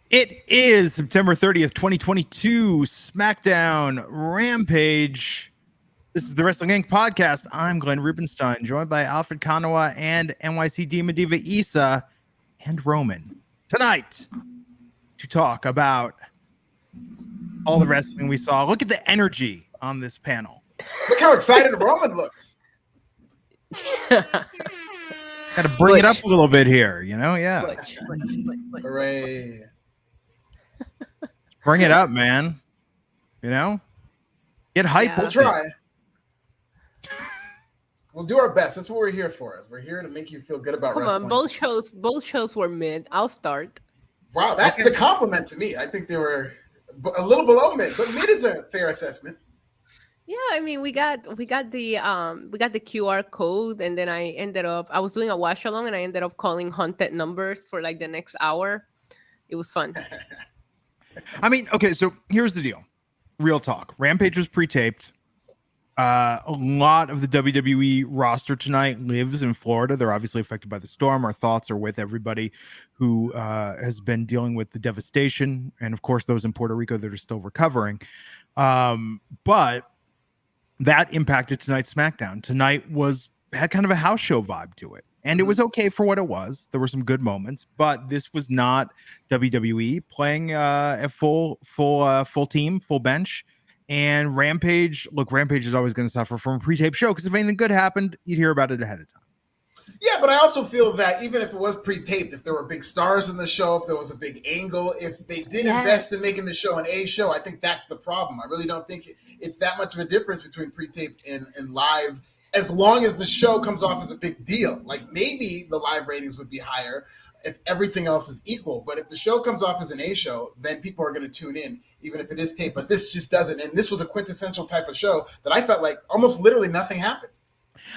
It is September 30th, 2022, SmackDown Rampage. This is the Wrestling Inc. podcast. I'm Glenn Rubenstein, joined by Alfred Konuwa and NYC Demon Diva Issa and Roman. Tonight, to talk about all the wrestling we saw. Look at the energy on this panel. Look how excited Roman looks. Got to bring it up a little bit here, you know? Yeah. Hooray. Bring it up, man. You know? Get hype. Yeah. We'll try. We'll do our best. That's what we're here for. We're here to make you feel good about wrestling. Come on, both shows were mid. I'll start. Wow, that's a compliment to me. I think they were a little below mid, but mid is a fair assessment. Yeah, I mean, we got the QR code, and then I was doing a watch along, and I ended up calling haunted numbers for like the next hour. It was fun. I mean, okay, so here's the deal. Real talk. Rampage was pre-taped. A lot of the WWE roster tonight lives in Florida. They're obviously affected by the storm. Our thoughts are with everybody who has been dealing with the devastation, and of course those in Puerto Rico that are still recovering. But that impacted tonight's SmackDown. Tonight had kind of a house show vibe to it. And it was okay for what it was. There were some good moments, but this was not WWE playing a full team, full bench. And Rampage is always going to suffer from a pre-tape show because if anything good happened, you'd hear about it ahead of time. Yeah, but I also feel that even if it was pre-taped, if there were big stars in the show, if there was a big angle, if they did invest in making the show an A show, I think that's the problem. I really don't think it's that much of a difference between pre-taped and live, as long as the show comes off as a big deal. Like maybe the live ratings would be higher if everything else is equal. But if the show comes off as an A show, then people are going to tune in, even if it is taped. But this just doesn't. And this was a quintessential type of show that I felt like almost literally nothing happened.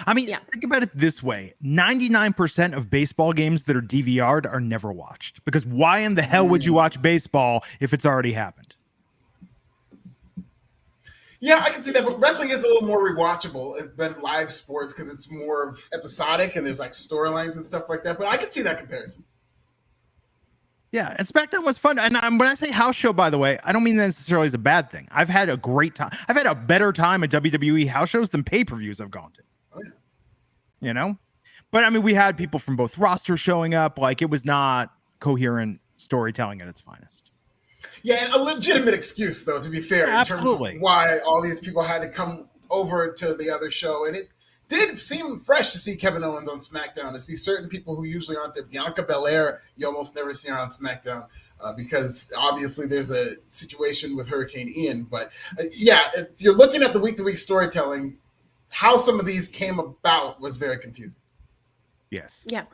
I mean, think about it this way. 99% of baseball games that are DVR'd are never watched. Because why in the hell would you watch baseball if it's already happened? Yeah, I can see that, but wrestling is a little more rewatchable than live sports because it's more episodic and there's like storylines and stuff like that. But I can see that comparison. Yeah, and SmackDown was fun. And when I say house show, by the way, I don't mean that necessarily as a bad thing. I've had a great time. I've had a better time at WWE house shows than pay-per-views I've gone to. Oh, yeah. You know? But, I mean, we had people from both rosters showing up. Like, it was not coherent storytelling at its finest. Yeah, and a legitimate excuse, though, to be fair, in terms of why all these people had to come over to the other show. And it did seem fresh to see Kevin Owens on SmackDown, to see certain people who usually aren't there. Bianca Belair, you almost never see her on SmackDown because obviously there's a situation with Hurricane Ian. But yeah, if you're looking at the week-to-week storytelling, how some of these came about was very confusing. Yes. Yeah.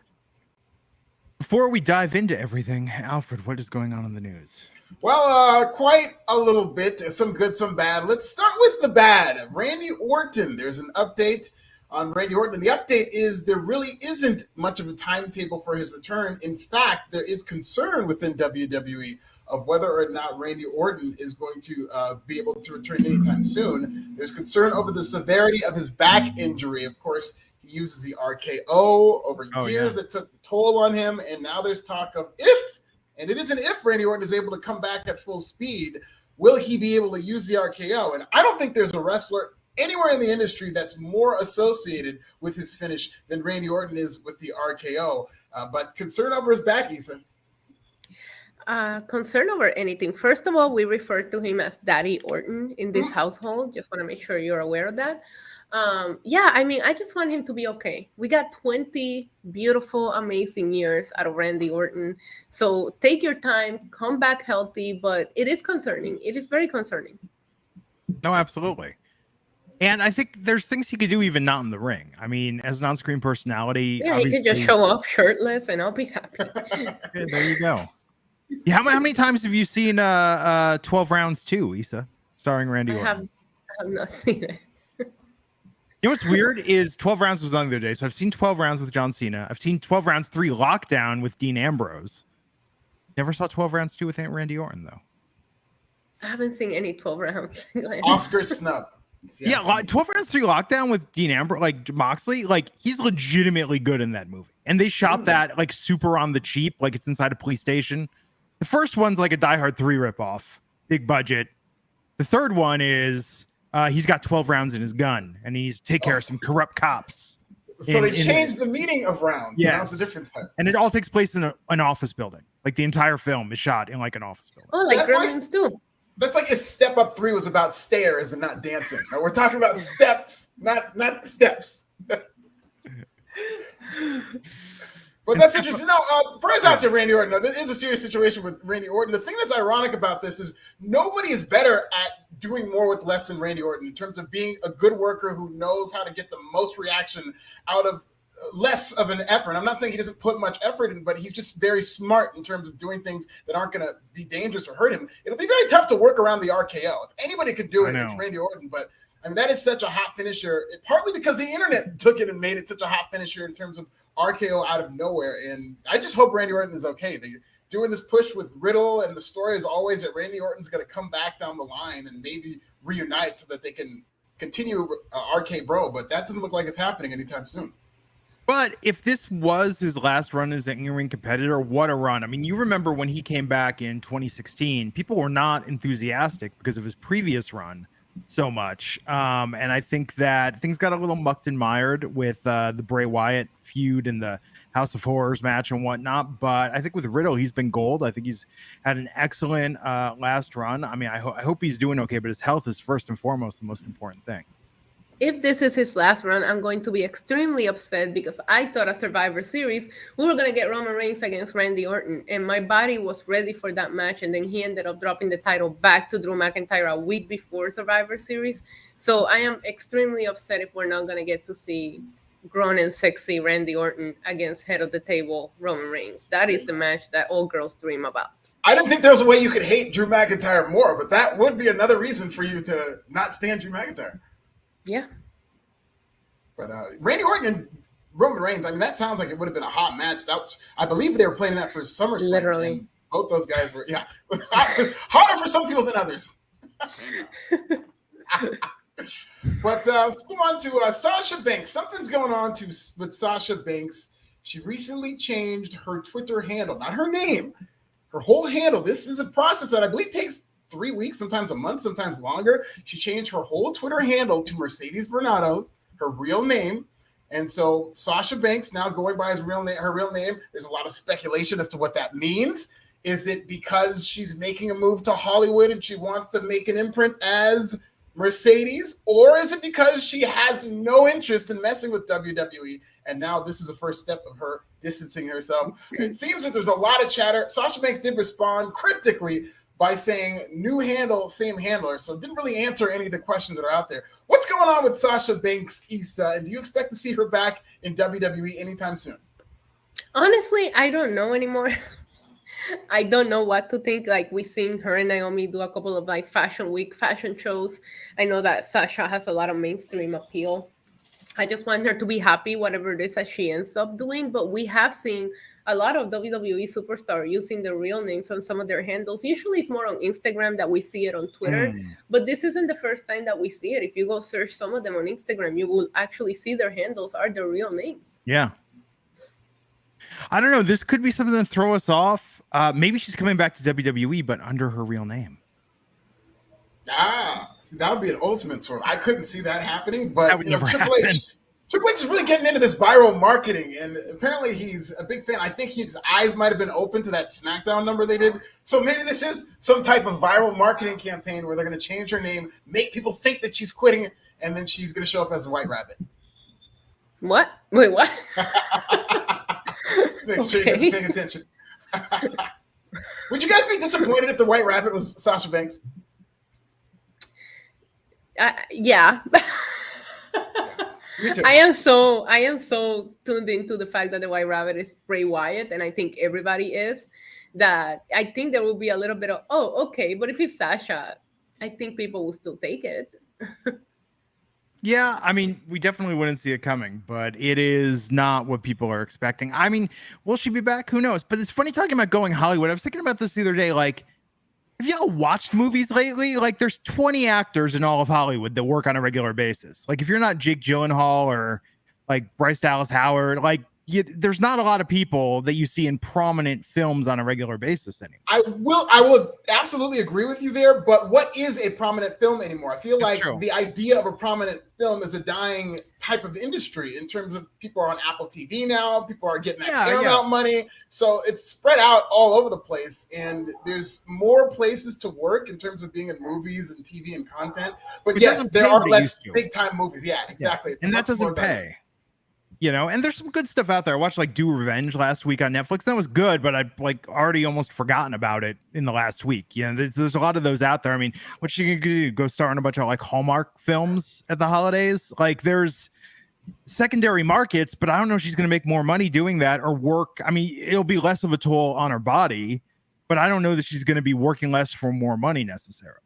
Before we dive into everything, Alfred, what is going on in the news? Well, quite a little bit. Some good, some bad. Let's start with the bad. Randy Orton. There's an update on Randy Orton. And the update is there really isn't much of a timetable for his return. In fact, there is concern within WWE of whether or not Randy Orton is going to be able to return anytime soon. There's concern over the severity of his back injury. Of course, he uses the RKO over years. It took the toll on him. And now there's talk of and it isn't if Randy Orton is able to come back at full speed, will he be able to use the RKO? And I don't think there's a wrestler anywhere in the industry that's more associated with his finish than Randy Orton is with the RKO. But concern over his back, Issa. Concern over anything. First of all, we refer to him as Daddy Orton in this household. Just want to make sure you're aware of that. Yeah, I mean, I just want him to be okay. We got 20 beautiful, amazing years out of Randy Orton. So take your time, come back healthy, but it is concerning. It is very concerning. No, absolutely. And I think there's things he could do even not in the ring. I mean, as an on-screen personality. Yeah, he could just show up shirtless and I'll be happy. Okay, there you go. Yeah, how many times have you seen 12 Rounds 2, Issa, starring Randy Orton? I have not seen it. You know what's weird is 12 Rounds was on the other day. So I've seen 12 Rounds with John Cena. I've seen 12 Rounds 3 Lockdown with Dean Ambrose. Never saw 12 Rounds 2 with Randy Orton, though. I haven't seen any 12 Rounds. Oscar snub. Yeah, 12 Rounds 3 Lockdown with Dean Ambrose, like Moxley, like he's legitimately good in that movie. And they shot that like super on the cheap, like it's inside a police station. The first one's like a Die Hard 3 ripoff, big budget. The third one is he's got 12 rounds in his gun and he's take care of some corrupt cops. So they changed the meaning of rounds. Yeah, it's a different type. And it all takes place in an office building. Like the entire film is shot in like an office building. Oh, like Gremlins too. That's like if Step Up 3 was about stairs and not dancing. Now, we're talking about steps, not steps. But that's interesting. No, prayers out to Randy Orton. Now, this is a serious situation with Randy Orton. The thing that's ironic about this is nobody is better at doing more with less than Randy Orton in terms of being a good worker who knows how to get the most reaction out of less of an effort. I'm not saying he doesn't put much effort in, but he's just very smart in terms of doing things that aren't going to be dangerous or hurt him. It'll be very tough to work around the RKO. If anybody could do it, it's Randy Orton. But I mean, that is such a hot finisher, partly because the internet took it and made it such a hot finisher in terms of RKO out of nowhere. And I just hope Randy Orton is okay. They're doing this push with Riddle, and the story is always that Randy Orton's going to come back down the line and maybe reunite so that they can continue RK Bro. But that doesn't look like it's happening anytime soon. But if this was his last run as an in-ring competitor, what a run. I mean, you remember when he came back in 2016, people were not enthusiastic because of his previous run so much. And I think that things got a little mucked and mired with the Bray Wyatt feud and the House of Horrors match and whatnot. But I think with Riddle, he's been gold. I think he's had an excellent last run. I mean, I hope he's doing okay, but his health is first and foremost the most important thing. If this is his last run, I'm going to be extremely upset because I thought at Survivor Series we were going to get Roman Reigns against Randy Orton, and my body was ready for that match, and then he ended up dropping the title back to Drew McIntyre a week before Survivor Series. So I am extremely upset if we're not going to get to see grown and sexy Randy Orton against head of the table Roman Reigns. That is the match that all girls dream about. I didn't think there was a way you could hate Drew McIntyre more, but that would be another reason for you to not stand Drew McIntyre. Yeah. But Randy Orton and Roman Reigns, I mean, that sounds like it would have been a hot match. That was, I believe they were planning that for SummerSlam. Literally. Both those guys were, harder for some people than others. But let's move on to Sasha Banks. Something's going on with Sasha Banks. She recently changed her Twitter handle, not her name, her whole handle. This is a process that I believe takes 3 weeks, sometimes a month, sometimes longer. She changed her whole Twitter handle to Mercedes Varnado, her real name. And so Sasha Banks now going by her real name. There's a lot of speculation as to what that means. Is it because she's making a move to Hollywood and she wants to make an imprint as Mercedes? Or is it because she has no interest in messing with WWE? And now this is the first step of her distancing herself. It seems that there's a lot of chatter. Sasha Banks did respond cryptically by saying new handle, same handler. So didn't really answer any of the questions that are out there. What's going on with Sasha Banks, Issa? And do you expect to see her back in WWE anytime soon? Honestly, I don't know anymore. I don't know what to think. Like, we seen her and Naomi do a couple of like fashion week fashion shows. I know that Sasha has a lot of mainstream appeal. I just want her to be happy, whatever it is that she ends up doing. But we have seen a lot of WWE superstars using their real names on some of their handles. Usually it's more on Instagram that we see it on Twitter, but this isn't the first time that we see it. If you go search some of them on Instagram, you will actually see their handles are their real names. Yeah. I don't know. This could be something to throw us off. Maybe she's coming back to WWE, but under her real name. See, that would be an ultimate sort. I couldn't see that happening, but that would never happen. Triple H is really getting into this viral marketing, and apparently he's a big fan. I think his eyes might have been open to that SmackDown number they did. So maybe this is some type of viral marketing campaign where they're going to change her name, make people think that she's quitting, and then she's going to show up as a White Rabbit. What? Wait, what? Just make sure you're paying attention. Would you guys be disappointed if the White Rabbit was Sasha Banks? Yeah. Me too. I am so tuned into the fact that the White Rabbit is Bray Wyatt, and I think everybody is, that I think there will be a little bit of, oh, okay, but if it's Sasha, I think people will still take it. Yeah, I mean, we definitely wouldn't see it coming, but it is not what people are expecting. I mean, will she be back? Who knows? But it's funny talking about going Hollywood. I was thinking about this the other day, like, have y'all watched movies lately? Like, there's 20 actors in all of Hollywood that work on a regular basis. Like, if you're not Jake Gyllenhaal or like Bryce Dallas Howard, like, there's not a lot of people that you see in prominent films on a regular basis anymore. I will absolutely agree with you there, but what is a prominent film anymore? I feel like the idea of a prominent film is a dying type of industry in terms of people are on Apple TV now, people are getting that Paramount money, so it's spread out all over the place, and there's more places to work in terms of being in movies and TV and content, but yes, there are less big-time movies. Yeah, exactly. And that doesn't pay. You know, and there's some good stuff out there. I watched like Do Revenge last week on Netflix. That was good, but I like already almost forgotten about it in the last week. You know, there's a lot of those out there. I mean, what you can do, go star in a bunch of like Hallmark films at the holidays. Like there's secondary markets, but I don't know if she's going to make more money doing that or work. I mean, it'll be less of a toll on her body, but I don't know that she's going to be working less for more money necessarily.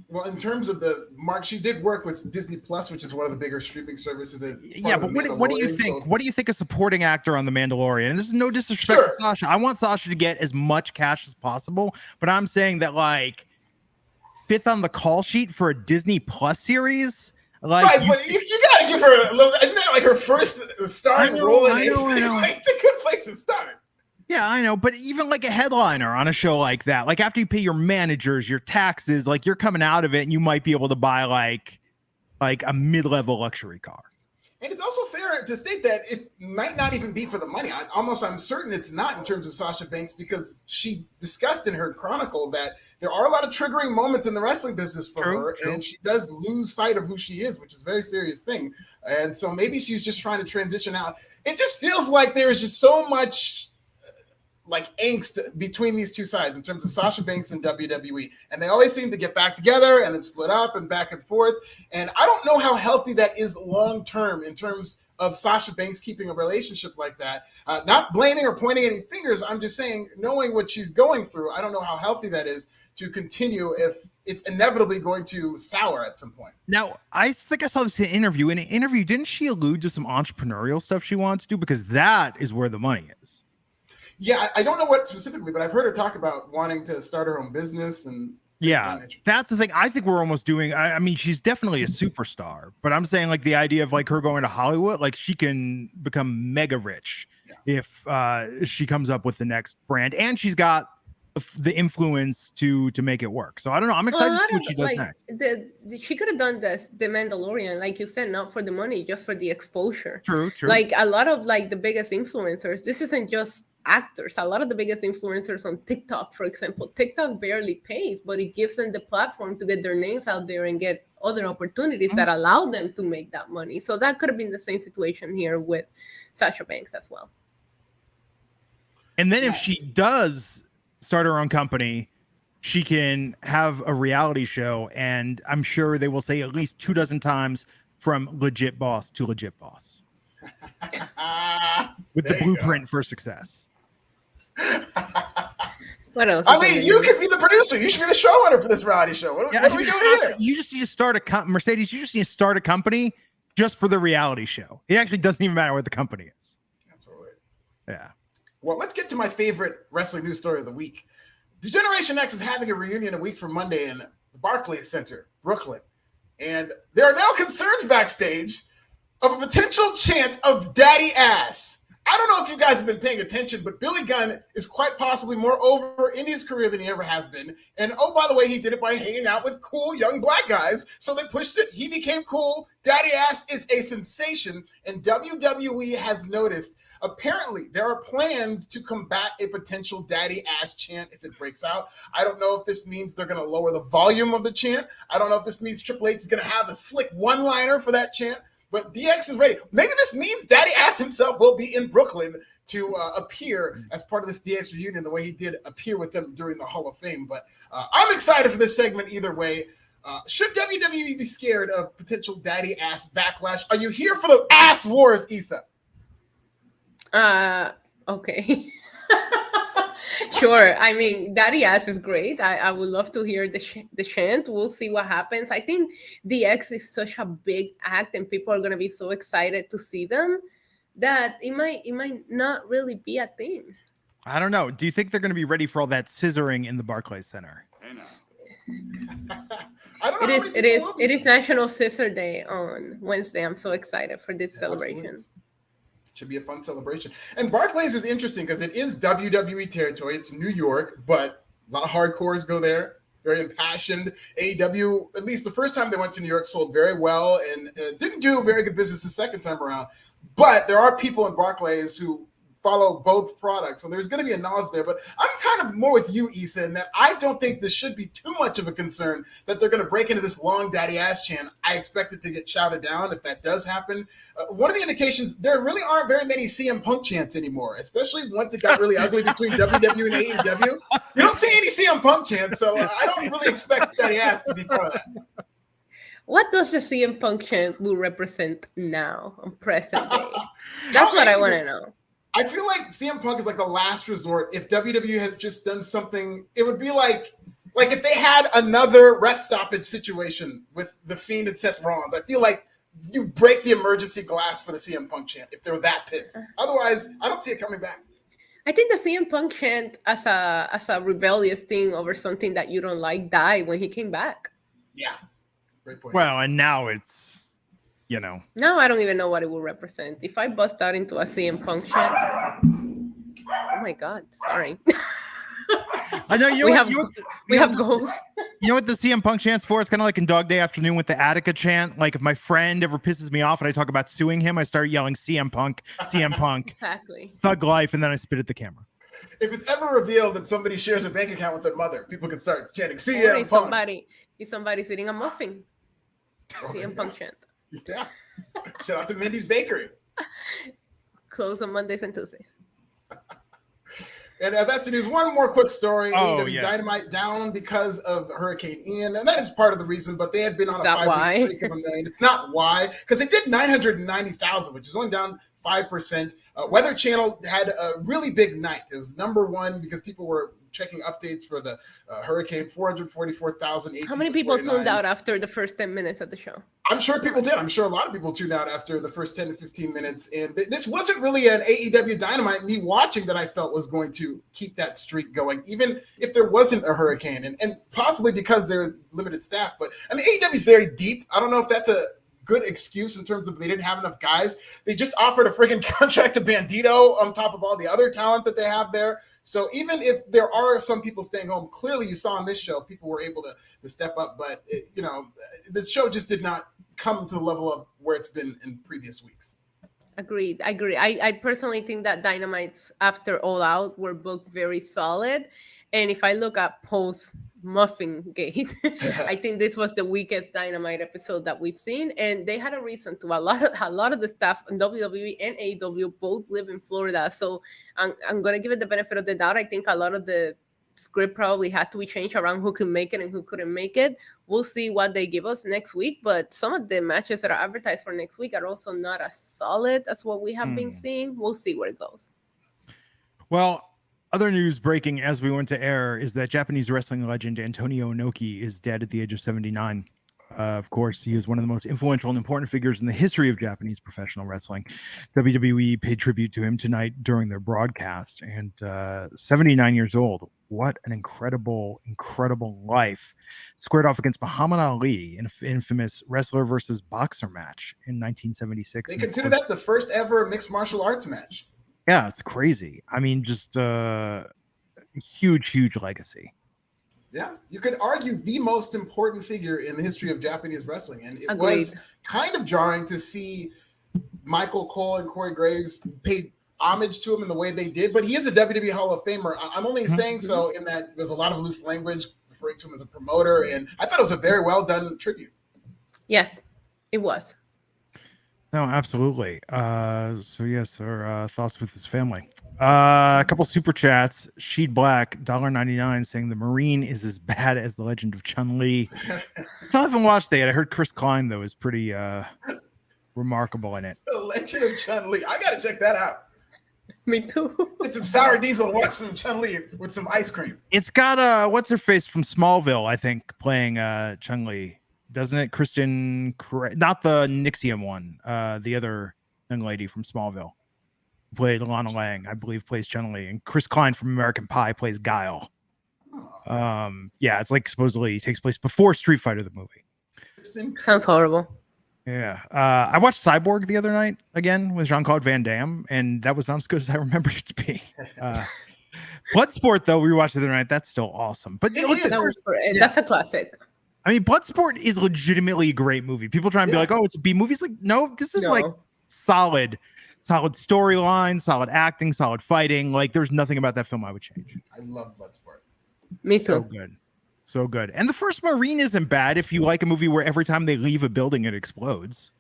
Well, in terms of the mark, she did work with Disney Plus, which is one of the bigger streaming services. Yeah, but what do you think? What do you think a supporting actor on The Mandalorian? And this is no disrespect to Sasha. I want Sasha to get as much cash as possible, but I'm saying that like 5th on the call sheet for a Disney Plus series. Like, right, but you gotta give her a little. Isn't that like her first starring role? I know. Like, it's a good place to start. Yeah, I know, but even like a headliner on a show like that, like after you pay your managers, your taxes, like you're coming out of it and you might be able to buy like a mid-level luxury car. And it's also fair to state that it might not even be for the money. I'm certain it's not in terms of Sasha Banks, because she discussed in her chronicle that there are a lot of triggering moments in the wrestling business for her, and she does lose sight of who she is, which is a very serious thing. And so maybe she's just trying to transition out. It just feels like there is just so much like angst between these two sides in terms of Sasha Banks and WWE. And they always seem to get back together and then split up and back and forth. And I don't know how healthy that is long-term in terms of Sasha Banks keeping a relationship like that. Not blaming or pointing any fingers. I'm just saying, knowing what she's going through, I don't know how healthy that is to continue if it's inevitably going to sour at some point. Now, I think I saw this in an interview. In an interview, didn't she allude to some entrepreneurial stuff she wants to do? Because that is where the money is. Yeah, I don't know what specifically, but I've heard her talk about wanting to start her own business and that's the thing. I think we're almost doing. I mean, she's definitely a superstar, but I'm saying like the idea of like her going to Hollywood, like she can become mega rich if she comes up with the next brand, and she's got the influence to make it work. So I don't know. I'm excited to see what she does next. She could have done the Mandalorian, like you said, not for the money, just for the exposure. True. Like a lot of like the biggest influencers. This isn't just actors. A lot of the biggest influencers on TikTok, for example, TikTok barely pays, but it gives them the platform to get their names out there and get other opportunities that allow them to make that money. So that could have been the same situation here with Sasha Banks as well. And then if she does start her own company, she can have a reality show, and I'm sure they will say at least 24 times from legit boss to legit boss with the blueprint for success. What else? I mean, you could be the producer. You should be the showrunner for this reality show. What are we doing here? You just need to start Mercedes. You just need to start a company just for the reality show. It actually doesn't even matter what the company is. Absolutely. Yeah. Well, let's get to my favorite wrestling news story of the week. Degeneration X is having a reunion a week from Monday in the Barclays Center, Brooklyn. And there are now concerns backstage of a potential chant of daddy ass. I don't know if you guys have been paying attention, but Billy Gunn is quite possibly more over in his career than he ever has been. And oh, by the way, he did it by hanging out with cool young black guys. So they pushed it. He became cool. Daddy ass is a sensation. And WWE has noticed, apparently, there are plans to combat a potential daddy ass chant if it breaks out. I don't know if this means they're going to lower the volume of the chant. I don't know if this means Triple H is going to have a slick one-liner for that chant. But DX is ready. Maybe this means Daddy Ass himself will be in Brooklyn to appear as part of this DX reunion, the way he did appear with them during the Hall of Fame. But I'm excited for this segment either way. Should WWE be scared of potential Daddy Ass backlash? Are you here for the ass wars, Issa? Okay. Sure. I mean, Daddy Ass is great. I would love to hear the chant. We'll see what happens. I think DX is such a big act, and people are going to be so excited to see them that it might not really be a thing. I don't know. Do you think they're going to be ready for all that scissoring in the Barclays Center? It is National Scissor Day on Wednesday. I'm so excited for this celebration. Should be a fun celebration. And Barclays is interesting because it is WWE territory. It's New York, but a lot of hardcores go there. Very impassioned. AEW, at least the first time they went to New York, sold very well and didn't do very good business the second time around. But there are people in Barclays who follow both products. So there's going to be a knowledge there. But I'm kind of more with you, Issa, in that I don't think this should be too much of a concern that they're going to break into this long daddy ass chant. I expect it to get shouted down if that does happen. One of the indications, there really aren't very many CM Punk chants anymore, especially once it got really ugly between WWE and AEW. You don't see any CM Punk chants, so I don't really expect daddy ass to be part of that. What does the CM Punk chant will represent now on present day? That's what I want to know. I feel like CM Punk is like the last resort. If WWE has just done something, it would be like if they had another ref stoppage situation with The Fiend and Seth Rollins. I feel like you break the emergency glass for the CM Punk chant if they're that pissed. Otherwise, I don't see it coming back. I think the CM Punk chant as a rebellious thing over something that you don't like died when he came back. Yeah, great point. Well, and now it's, Now I don't even know what it will represent. If I bust out into a CM Punk chant, oh my God, sorry. I know we have goals. You know what the CM Punk chant's for? It's kind of like in Dog Day Afternoon with the Attica chant. Like if my friend ever pisses me off and I talk about suing him, I start yelling CM Punk, CM Punk. Exactly. Thug life, and then I spit at the camera. If it's ever revealed that somebody shares a bank account with their mother, people can start chanting CM Punk. Is somebody sitting a muffin? CM Punk chant. Yeah. Shout out to Mindy's Bakery. Close on Mondays and Tuesdays. And that's the news. One more quick story. Oh, AEW yes. Dynamite down because of Hurricane Ian. And that is part of the reason, but they had been on a 5-week streak of $1 million. It's not why, because they did 990,000, which is only down 5%. Weather Channel had a really big night. It was number one because people were checking updates for the hurricane. 444,000. How many people tuned out after the first 10 minutes of the show? I'm sure people did. I'm sure a lot of people tuned out after the first 10 to 15 minutes. And this wasn't really an AEW Dynamite me watching that I felt was going to keep that streak going, even if there wasn't a hurricane. And possibly because they're limited staff. But I mean, AEW is very deep. I don't know if that's a good excuse in terms of they didn't have enough guys. They just offered a freaking contract to Bandito on top of all the other talent that they have there. So even if there are some people staying home, clearly you saw on this show, people were able to step up. But, this show just did not come to the level of where it's been in previous weeks. Agreed. I agree. I personally think that Dynamites after All Out were booked very solid. And if I look at post Muffin Gate, I think this was the weakest Dynamite episode that we've seen. And they had a reason to. A lot of the staff in WWE and AEW both live in Florida. So I'm going to give it the benefit of the doubt. I think a lot of the script probably had to be changed around who can make it and who couldn't make it. We'll see what they give us next week, but some of the matches that are advertised for next week are also not as solid as what we have been seeing. We'll see where it goes. Well, other news breaking as we went to air is that Japanese wrestling legend Antonio Inoki is dead at the age of 79. Of course, he is one of the most influential and important figures in the history of Japanese professional wrestling. WWE paid tribute to him tonight during their broadcast, and 79 years old. What an incredible, incredible life. Squared off against Muhammad Ali in an infamous wrestler versus boxer match in 1976. They consider that the first ever mixed martial arts match. Yeah, it's crazy. I mean, just a huge, huge legacy. Yeah, you could argue the most important figure in the history of Japanese wrestling. And it Agreed. was kind of jarring to see Michael Cole and Corey Graves pay homage to him in the way they did. But he is a WWE Hall of Famer. I'm only saying so in that there's a lot of loose language referring to him as a promoter. And I thought it was a very well done tribute. Yes, it was. No, absolutely. So yes, our thoughts with his family. A couple super chats. Sheed Black, $1.99, saying the Marine is as bad as the Legend of Chun-Li. Still haven't watched that yet. I heard Chris Klein though is pretty remarkable in it. The Legend of Chun-Li. I gotta check that out. Me too. Get some sour diesel and watch some Chun-Li with some ice cream. It's got what's her face from Smallville, I think, playing Chun-Li. Doesn't it? Kristen, not the Nixium one, the other young lady from Smallville. Played Lana Lang, I believe, plays Chun-Li, and Chris Klein from American Pie plays Guile. Yeah, it's like supposedly takes place before Street Fighter the movie. Sounds horrible. Yeah. I watched Cyborg the other night again with Jean-Claude Van Damme, and that was not as good as I remembered it to be. Bloodsport, though, we watched the other night. That's still awesome. But It look, is. That's a classic. I mean, Bloodsport is legitimately a great movie. People try and be like, "Oh, it's a B movie." It's like, no, this is like solid storyline, solid acting, solid fighting. Like, there's nothing about that film I would change. I love Bloodsport. Me too. So good. So good. And The First Marine isn't bad if you like a movie where every time they leave a building, it explodes.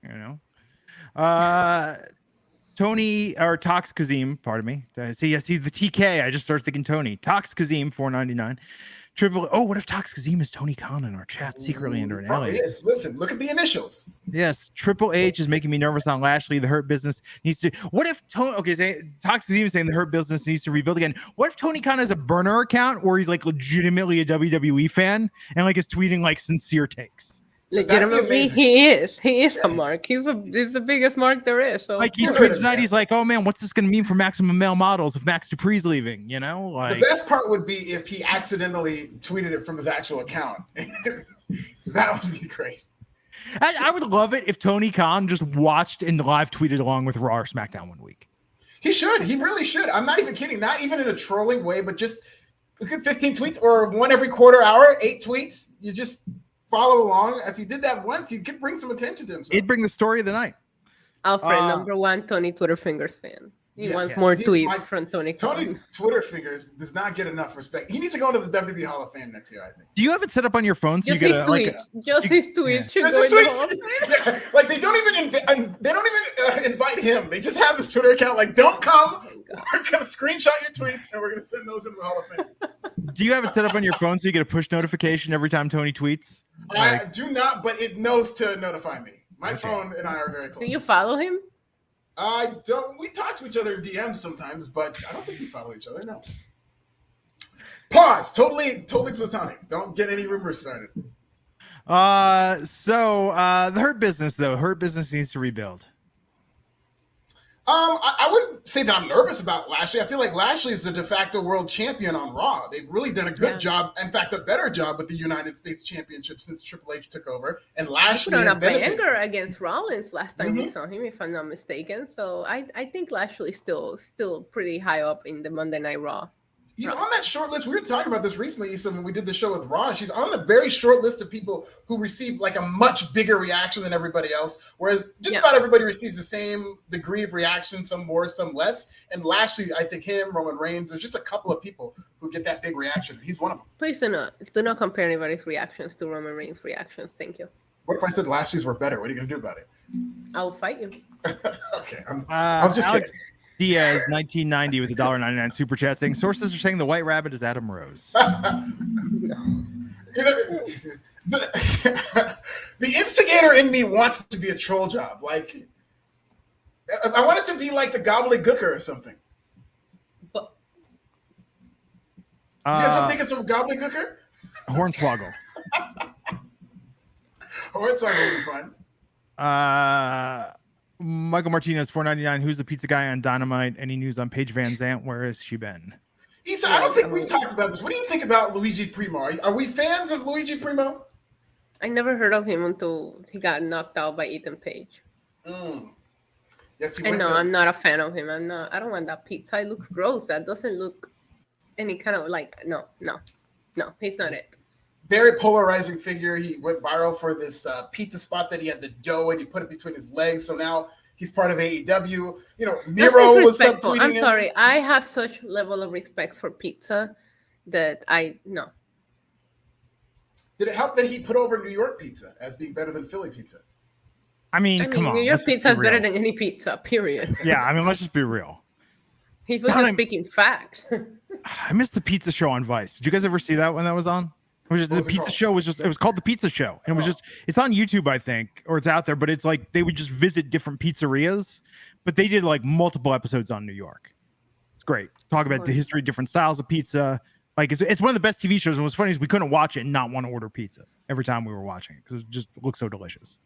You know? Tony or Tox Kazim, pardon me. I see the TK. I just started thinking Tony. Tox Kazim, $4.99. What if Tox Kazim is Tony Khan in our chat secretly under an Probably alias? is. Listen, look at the initials. Yes, Triple H is making me nervous on Lashley. The Hurt Business needs to. What if Tony? Okay, Tox is even saying the Hurt Business needs to rebuild again. What if Tony Khan has a burner account where he's like legitimately a WWE fan and like is tweeting like sincere takes? Legitimately, he is. He is a mark. He's the biggest mark there is. So like he tweets tonight, he's like, "Oh man, what's this going to mean for Maximum Male Models if Max Dupree's leaving?" You know, like the best part would be if he accidentally tweeted it from his actual account. That would be great. I would love it if Tony Khan just watched and live tweeted along with Raw or SmackDown one week. He should. He really should. I'm not even kidding. Not even in a trolling way, but just a good 15 tweets or one every quarter hour, 8 tweets. You just follow along. If you did that once, you could bring some attention to himself. It'd bring the story of the night. Alfred, number one, Tony Twitter Fingers fan. He wants more tweets from Tony Khan. Tony Twitter Fingers does not get enough respect. He needs to go into the WWE Hall of Fame next year, I think. Do you have it set up on your phone? So Just you his get tweets. His tweets should go in the Hall of Fame. Yeah, like they don't even invite him. They just have his Twitter account. Like, don't come. We're gonna screenshot your tweets and we're gonna send those into the Hall of Fame. Do you have it set up on your phone so you get a push notification every time Tony tweets? I do not, but it knows to notify me. My phone and I are very close. Do you follow him? I don't. We talk to each other in DMs sometimes, but I don't think we follow each other. No. Pause. Totally platonic. Don't get any rumors started. The Hurt Business though. Hurt Business needs to rebuild. I wouldn't say that I'm nervous about Lashley. I feel like Lashley is the de facto world champion on Raw. They've really done a good job. In fact, a better job with the United States Championship since Triple H took over. And Lashley put on a banger against Rollins last time we saw him, if I'm not mistaken. So I think Lashley's still pretty high up in the Monday Night Raw. He's on that short list. We were talking about this recently, Issa, when we did the show with Ron. She's on the very short list of people who receive like a much bigger reaction than everybody else. Whereas just about everybody receives the same degree of reaction, some more, some less. And Lashley, I think him, Roman Reigns, there's just a couple of people who get that big reaction. He's one of them. Please do not compare anybody's reactions to Roman Reigns' reactions. Thank you. What if I said Lashley's were better? What are you going to do about it? I'll fight you. Okay. I was just kidding. Diaz 1990 with a $1.99 super chat saying sources are saying the White Rabbit is Adam Rose. You know, the instigator in me wants it to be a troll job. Like, I want it to be like the gobbledygooker or something. You guys don't think it's a gobbledygooker? Hornswoggle. Hornswoggle would be fun. Michael Martinez, $4.99. Who's the pizza guy on Dynamite? Any news on Paige Van Zant? Where has she been? Issa, I don't think we've talked about this. What do you think about Luigi Primo? Are we fans of Luigi Primo? I never heard of him until he got knocked out by Ethan Page. Yes, I'm not a fan of him. I don't want that pizza. It looks gross. That doesn't look any kind of like no. He's not it. Very polarizing figure. He went viral for this pizza spot that he had the dough and he put it between his legs. So now he's part of AEW. You know, Miro was subtweeting I'm him. sorry. I have such level of respect for pizza that no. Did it help that he put over New York pizza as being better than Philly pizza? I mean, come on. New York pizza is better than any pizza, period. Yeah, I mean, let's just be real. He was just speaking facts. I missed the pizza show on Vice. Did you guys ever see that when that was on? The pizza show was it was called The Pizza Show. And it was it's on YouTube, I think, or it's out there, but it's like they would just visit different pizzerias, but they did like multiple episodes on New York. It's great. Talk about the history, different styles of pizza. Like it's one of the best TV shows. And what's funny is we couldn't watch it and not want to order pizza every time we were watching it because it just looked so delicious.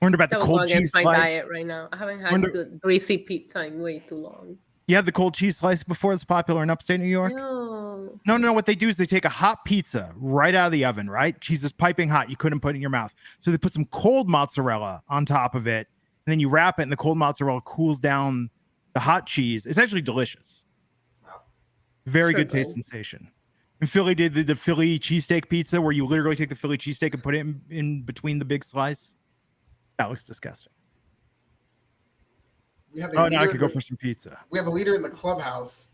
Learned about the cold cheese slice. My diet right now. I haven't had good greasy pizza in way too long. You had the cold cheese slice before it's popular in upstate New York? No. No. What they do is they take a hot pizza right out of the oven, right? Cheese is piping hot. You couldn't put it in your mouth. So they put some cold mozzarella on top of it, and then you wrap it, and the cold mozzarella cools down the hot cheese. It's actually delicious. Very good taste sensation. In Philly, did the Philly cheesesteak pizza where you literally take the Philly cheesesteak and put it in between the big slice. That looks disgusting. Now I could go for some pizza. We have a leader in the clubhouse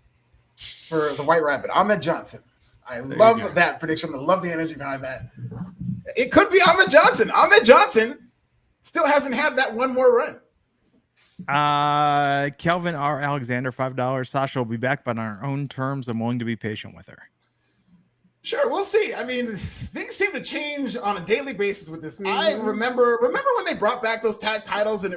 for the White Rabbit, Ahmed Johnson. I love that prediction. I love the energy behind that. It could be Ahmed Johnson. Ahmed Johnson still hasn't had that one more run. Kelvin R. Alexander, $5. Sasha will be back, but on our own terms. I'm willing to be patient with her. Sure, we'll see. I mean, things seem to change on a daily basis with this. I remember when they brought back those tag titles, and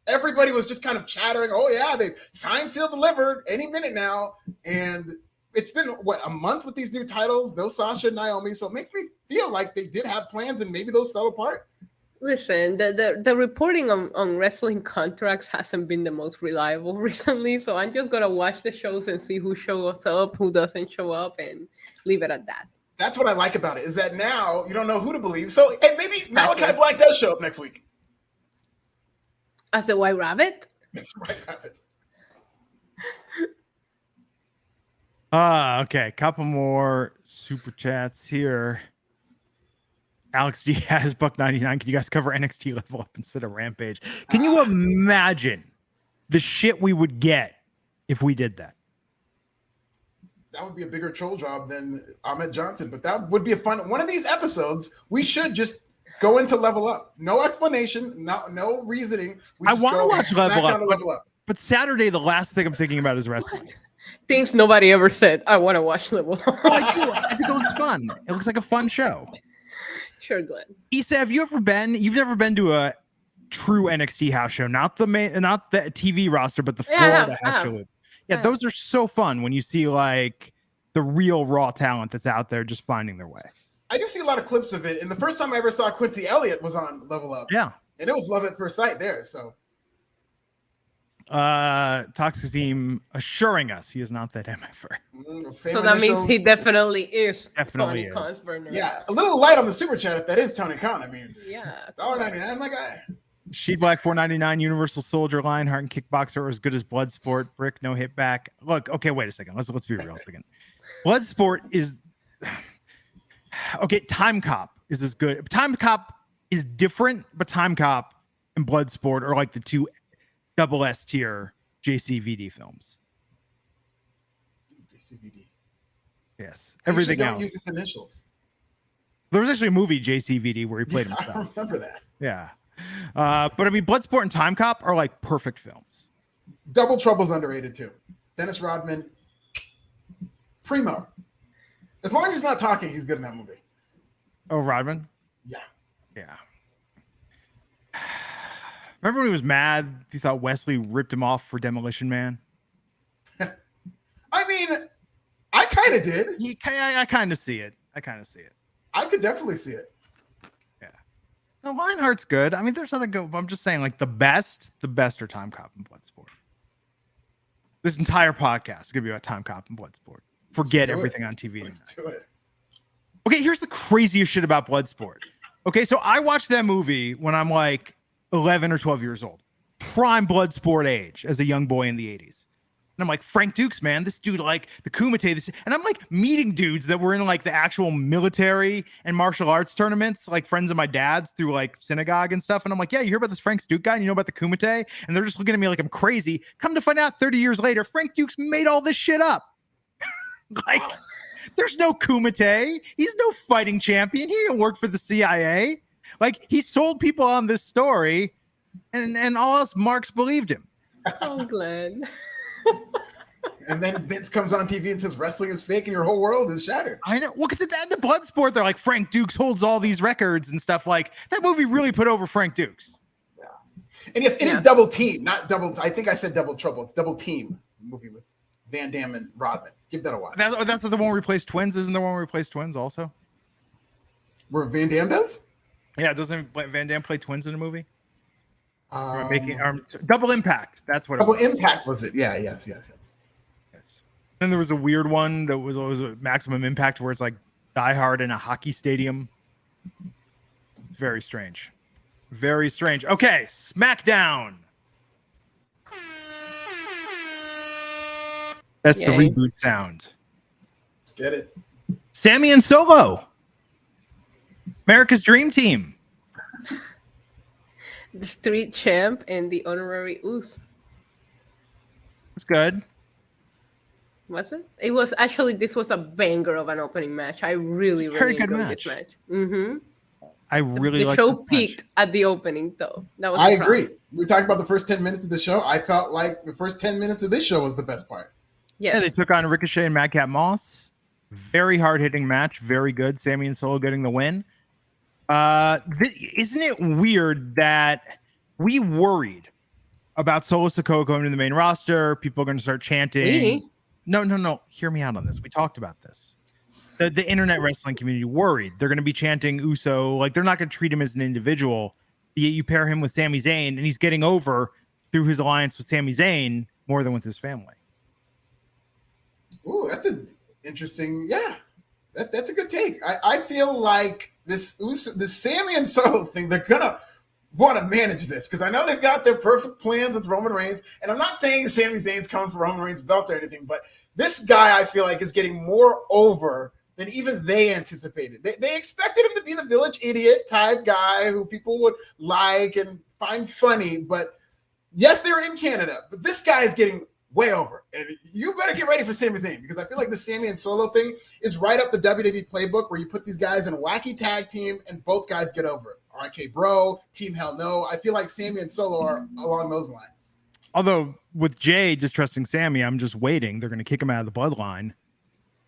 everybody was just kind of chattering. Oh yeah, they signed, sealed, delivered any minute now, and it's been a month with these new titles. No Sasha and Naomi, so it makes me feel like they did have plans, and maybe those fell apart. Listen, the reporting on wrestling contracts hasn't been the most reliable recently, so I'm just gonna watch the shows and see who shows up, who doesn't show up, and leave it at that. That's what I like about it, is that now you don't know who to believe. So, hey, maybe Malachi Black does show up next week. As the White Rabbit? It's the White Rabbit. Okay, couple more super chats here. Alex Diaz, $1.99. Can you guys cover NXT Level Up instead of Rampage? Can you imagine the shit we would get if we did that? That would be a bigger troll job than Ahmed Johnson, but that would be a fun one of these episodes. We should just go into Level Up. No explanation, no reasoning. I want to watch Level Up, but Saturday, the last thing I'm thinking about is wrestling. What? Things nobody ever said. I want to watch Level Up. I do. I think it looks fun. It looks like a fun show. Sure, Glenn. Issa, you've never been to a true NXT house show, not the TV roster, but the Florida house show. Yeah, those are so fun when you see like the real raw talent that's out there just finding their way. I do see a lot of clips of it, and the first time I ever saw Quincy Elliott was on Level Up. Yeah, and it was love at first sight there. So, Toxic Team assuring us he is not that MFer. So that means he definitely is. Definitely Tony Khan's burner. Yeah, a little light on the super chat if that is Tony Khan. I mean, yeah, $1.99, my guy. Sheet Black, $4.99. Universal Soldier, Lionheart, and Kickboxer are as good as Bloodsport. Brick, no hit back. Look, okay, wait a second. Let's be real a second. Bloodsport is okay. Time Cop is as good. Time Cop is different, but Time Cop and Bloodsport are like the two double S tier JCVD films. JCVD. Yes, everything else. Don't use his initials. There was actually a movie JCVD where he played himself. I remember that. Yeah. But I mean, Bloodsport and Time Cop are like perfect films. Double Trouble's underrated too. Dennis Rodman, primo. As long as he's not talking, he's good in that movie. Oh, Rodman? Yeah. Remember when he was mad? He thought Wesley ripped him off for Demolition Man? I mean, I kind of did. I kind of see it. I could definitely see it. No, Lionheart's good. I mean, there's nothing good. I'm just saying, like, the best are Time Cop and Bloodsport. This entire podcast is going to be about Time Cop and Bloodsport. Forget everything on TV. Let's do it. Okay, here's the craziest shit about Bloodsport. Okay, so I watched that movie when I'm like 11 or 12 years old. Prime Bloodsport age as a young boy in the 80s. And I'm like, Frank Dukes, man, this dude, like the Kumite, and I'm like meeting dudes that were in like the actual military and martial arts tournaments, like friends of my dad's through like synagogue and stuff. And I'm like, yeah, you hear about this Frank Duke guy and you know about the Kumite? And they're just looking at me like I'm crazy. Come to find out 30 years later, Frank Dukes made all this shit up. Like, there's no Kumite. He's no fighting champion. He didn't work for the CIA. Like, he sold people on this story and all us marks believed him. Oh, Glenn. And then Vince comes on TV and says wrestling is fake and your whole world is shattered. I know. Well, because at the end of Bloodsport, they're like, Frank Dukes holds all these records and stuff. Like, that movie really put over Frank Dukes. Yeah. And yes, it is Double Team, not Double. I think I said Double Trouble. It's Double Team, movie with Van Damme and Rodman. Give that a watch. That's the one where he plays twins. Isn't the one where he plays twins also? Where Van Damme does? Yeah, doesn't Van Damme play twins in a movie? Making Double Impact. That's what. Double Impact was it? Yeah. Yes. Then there was a weird one that was always a Maximum Impact where it's like Die Hard in a hockey stadium. Very strange. Very strange. Okay, SmackDown. That's the Yay. reboot sound. Let's get it. Sammy and Solo. America's Dream Team. The Street Champ and the Honorary Uso. It's good. Was it? It was actually, this was a banger of an opening match. I really, It's a very really good enjoyed match. this match. Mm-hmm. I really The like show this match. peaked at the opening, though. That was I the problem. agree. We talked about the first 10 minutes of the show. I felt like the first 10 minutes of this show was the best part. Yes. Yeah, they took on Ricochet and Madcap Moss. Very hard-hitting match. Very good. Sammy and Solo getting the win. Isn't it weird that we worried about Solo Sikoa going to the main roster? People are going to start chanting. We? No. Hear me out on this. We talked about this. The internet wrestling community worried. They're going to be chanting Uso. Like, they're not going to treat him as an individual. Yet you pair him with Sami Zayn, and he's getting over through his alliance with Sami Zayn more than with his family. Ooh, that's an interesting. Yeah, that's a good take. I feel like this Sammy and Solo thing, they're gonna want to manage this because I know they've got their perfect plans with Roman Reigns, and I'm not saying Sami Zayn's coming for Roman Reigns' belt or anything, but this guy I feel like is getting more over than even they anticipated. They expected him to be the village idiot type guy who people would like and find funny, but yes, they were in Canada, but this guy is getting way over. And you better get ready for Sami Zayn because I feel like the Sammy and Solo thing is right up the WWE playbook where you put these guys in a wacky tag team and both guys get over it. RK Bro, Team Hell No. I feel like Sammy and Solo are along those lines. Although with Jay distrusting Sammy, I'm just waiting. They're going to kick him out of the bloodline.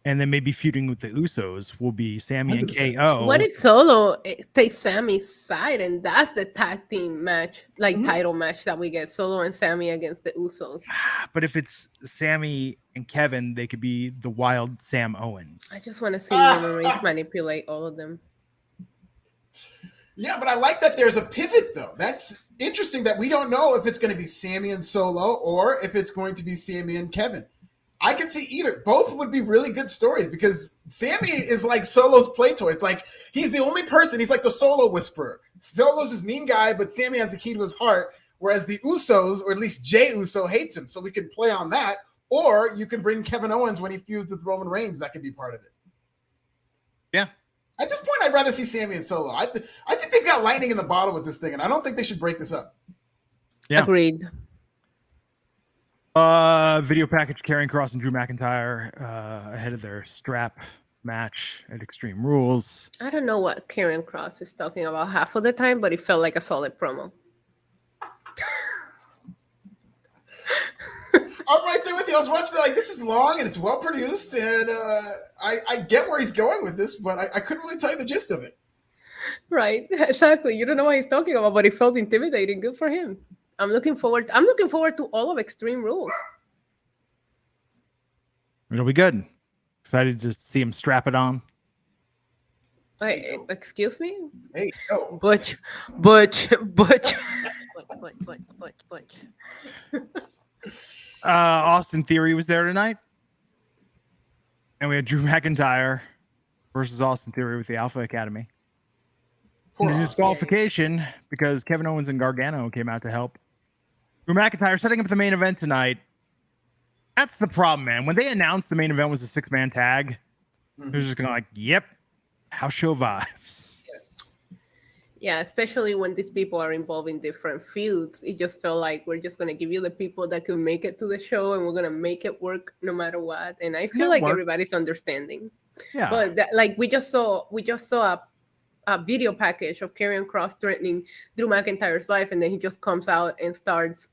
And then maybe feuding with the Usos will be Sammy 100%. and KO. What if Solo takes Sammy's side and that's the tag team match, like title match that we get? Solo and Sammy against the Usos. But if it's Sammy and Kevin, they could be the wild Sam Owens. I just want to see Roman Reigns manipulate all of them. Yeah, but I like that there's a pivot, though. That's interesting that we don't know if it's going to be Sammy and Solo or if it's going to be Sammy and Kevin. I could see either. Both would be really good stories because Sammy is like Solo's play toy. It's like he's the only person. He's like the Solo whisperer. Solo's this mean guy, but Sammy has the key to his heart, whereas the Usos, or at least Jey Uso, hates him. So we can play on that. Or you can bring Kevin Owens when he feuds with Roman Reigns. That could be part of it. Yeah. At this point, I'd rather see Sammy and Solo. I think they've got lightning in the bottle with this thing, and I don't think they should break this up. Yeah. Agreed. Video package carrying Cross and Drew McIntyre ahead of their strap match at Extreme Rules. I don't know what Karen Cross is talking about half of the time, but it felt like a solid promo. I'm right there with you. I was watching it like, this is long and it's well produced, and I get where he's going with this, but I couldn't really tell you the gist of it. Right, exactly. You don't know what he's talking about, but it felt intimidating. Good for him. I'm looking forward to all of Extreme Rules. It'll be good. Excited to see him strap it on. Wait, excuse me? Hey, no. Butch. Austin Theory was there tonight. And we had Drew McIntyre versus Austin Theory with the Alpha Academy. Poor And a Austin. disqualification because Kevin Owens and Gargano came out to help. Drew McIntyre setting up the main event tonight. That's the problem, man. When they announced the main event was a 6-man tag, it was just going to like, yep, house show vibes. Yes. Yeah, especially when these people are involved in different feuds. It just felt like we're just going to give you the people that can make it to the show and we're going to make it work no matter what. And I feel like everybody's understanding. Yeah. But like we just saw a video package of Karrion Kross threatening Drew McIntyre's life, and then he just comes out and starts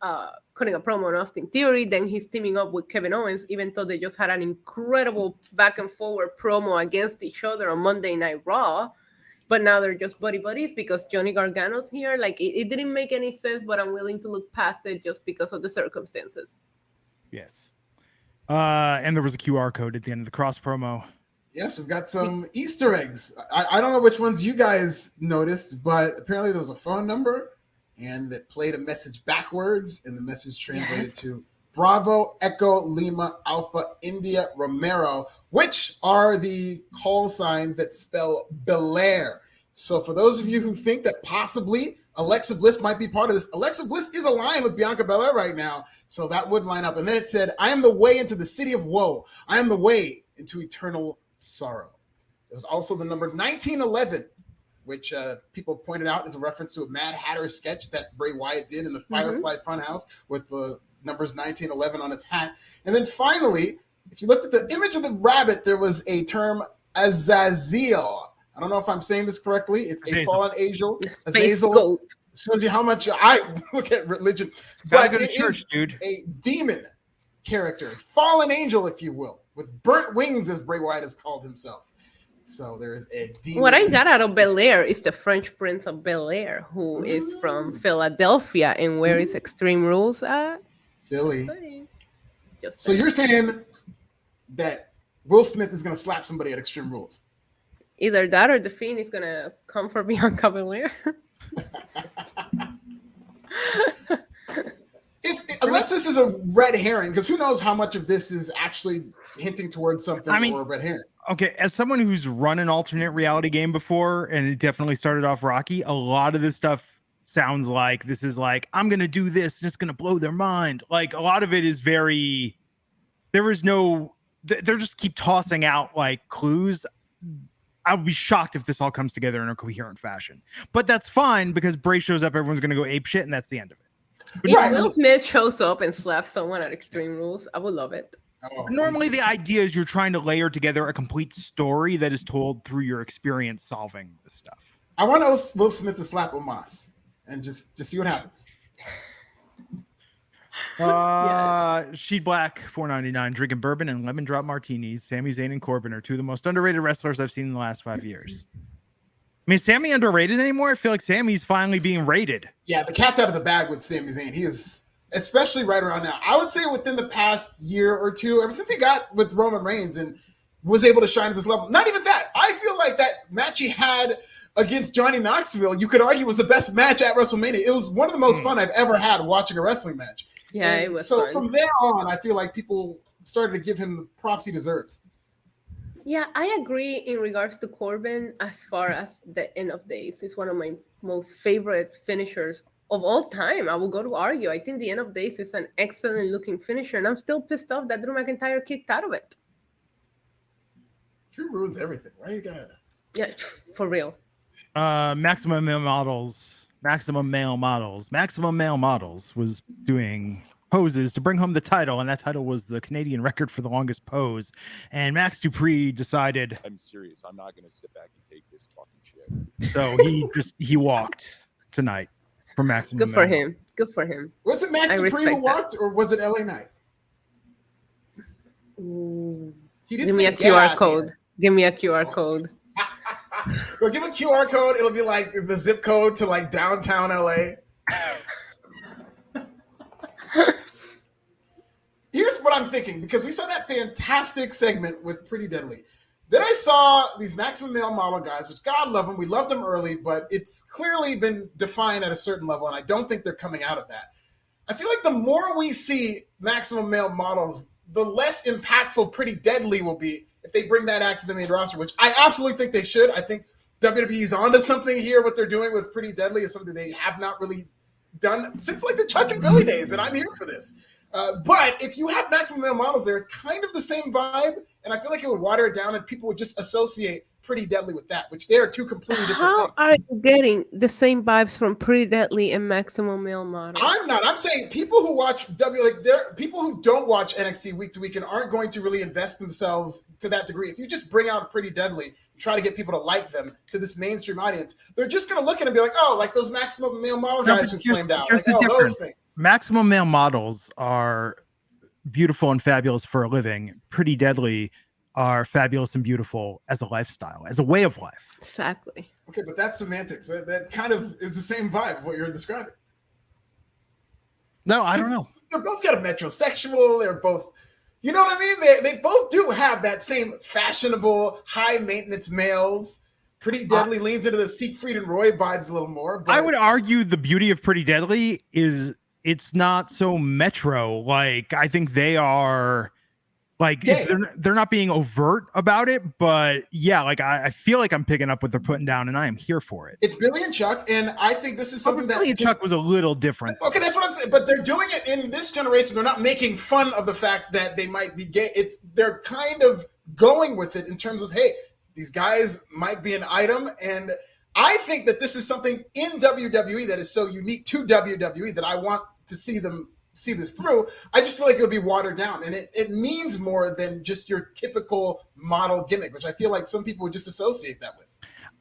cutting a promo on Austin Theory. Then he's teaming up with Kevin Owens, even though they just had an incredible back and forward promo against each other on Monday Night Raw. But now they're just buddies because Johnny Gargano's here. Like it didn't make any sense, but I'm willing to look past it just because of the circumstances. Yes. And there was a QR code at the end of the Cross promo. Yes, we've got some Easter eggs. I don't know which ones you guys noticed, but apparently there was a phone number and that played a message backwards, and the message translated to Bravo, Echo, Lima, Alpha, India, Romero, which are the call signs that spell Belair. So for those of you who think that possibly Alexa Bliss might be part of this, Alexa Bliss is aligned with Bianca Belair right now, so that would line up. And then it said, I am the way into the city of woe. I am the way into eternal sorrow. There was also the number 1911, which people pointed out is a reference to a Mad Hatter sketch that Bray Wyatt did in the Firefly Funhouse with the numbers 1911 on his hat. And then finally, if you looked at the image of the rabbit, there was a term Azazel. I don't know if I'm saying this correctly. It's a fallen angel. Space goat. Shows you how much I look at religion. But it church, dude. A demon character, fallen angel, if you will, with burnt wings, as Bray Wyatt has called himself. So there's a demon. What I got out of Bel-Air is the French Prince of Bel-Air, who is from Philadelphia. And where is Extreme Rules at? Philly. Just so you're saying that Will Smith is going to slap somebody at Extreme Rules? Either that or the Fiend is going to come for Bianca Belair. Unless this is a red herring, because who knows how much of this is actually hinting towards something or a red herring. Okay, as someone who's run an alternate reality game before, and it definitely started off rocky, a lot of this stuff sounds like this is like, I'm going to do this and it's going to blow their mind. Like, a lot of it is very, they're just keep tossing out like clues. I would be shocked if this all comes together in a coherent fashion. But that's fine because Bray shows up, everyone's going to go ape shit, and that's the end of it. If Will Smith shows up and slaps someone at Extreme Rules, I would love it. Normally, the idea is you're trying to layer together a complete story that is told through your experience solving this stuff. I want Will Smith to slap Omos and just see what happens. Sheet Black, $4.99, drinking bourbon and lemon drop martinis. Sami Zayn and Corbin are two of the most underrated wrestlers I've seen in the last 5 years. I mean, is Sami underrated anymore? I feel like Sami's finally being rated. Yeah, the cat's out of the bag with Sami Zayn. He is, especially right around now. I would say within the past year or two, ever since he got with Roman Reigns and was able to shine at this level. Not even that. I feel like that match he had against Johnny Knoxville, you could argue was the best match at WrestleMania. It was one of the most fun I've ever had watching a wrestling match. Yeah, and it was so fun. From there on, I feel like people started to give him the props he deserves. Yeah, I agree in regards to Corbin as far as the End of Days. It's one of my most favorite finishers of all time. I will go to argue. I think the End of Days is an excellent looking finisher, and I'm still pissed off that Drew McIntyre kicked out of it. Drew ruins everything. Why you gotta? Yeah, for real. Maximum Male Models was doing poses to bring home the title, and that title was the Canadian record for the longest pose. And Max Dupree decided, I'm serious. I'm not going to sit back and take this fucking shit. So he walked tonight for Maximum. Good for him. Good for him. Was it Max Dupree who walked, or was it LA Knight? He did Give me a QR code. Give me a QR code. Well, give a QR code. It'll be like the zip code to like downtown LA. Here's what I'm thinking, because we saw that fantastic segment with Pretty Deadly. Then I saw these Maximum Male Model guys, which God love them. We loved them early, but it's clearly been defined at a certain level, and I don't think they're coming out of that. I feel like the more we see Maximum Male Models, the less impactful Pretty Deadly will be if they bring that act to the main roster, which I absolutely think they should. I think WWE's onto something here. What they're doing with Pretty Deadly is something they have not really done since like the Chuck and Billy days, and I'm here for this. But if you have Maximum Male Models there, it's kind of the same vibe, and I feel like it would water it down, and people would just associate Pretty Deadly with that, which they are two completely different things. How are you getting the same vibes from Pretty Deadly and Maximum Male Models? I'm not. I'm saying people who watch there people who don't watch NXT week to week and aren't going to really invest themselves to that degree. If you just bring out Pretty Deadly, try to get people to like them to this mainstream audience, they're just going to look at it and be like, oh, like those Maximum Male Model guys who flamed out. Like, oh, those things. Maximum Male Models are beautiful and fabulous for a living. Pretty Deadly are fabulous and beautiful as a lifestyle, as a way of life. Exactly. Okay, but that's semantics. That kind of is the same vibe of what you're describing. No, I don't know. They're both kind of metrosexual. They're both, you know what I mean? They both do have that same fashionable, high-maintenance males. Pretty Deadly leans into the Siegfried and Roy vibes a little more. But I would argue the beauty of Pretty Deadly is it's not so metro. Like, I think they are like, they're not being overt about it, but yeah, like I feel like I'm picking up what they're putting down, and I am here for it. It's Billy and Chuck, and I think this is something Billy and Chuck was a little different. Okay, that's what I'm saying. But they're doing it in this generation. They're not making fun of the fact that they might be gay. They're kind of going with it in terms of, hey, these guys might be an item, and I think that this is something in WWE that is so unique to WWE that I want to see this through. I just feel like it'll be watered down, and it means more than just your typical model gimmick, which I feel like some people would just associate that with.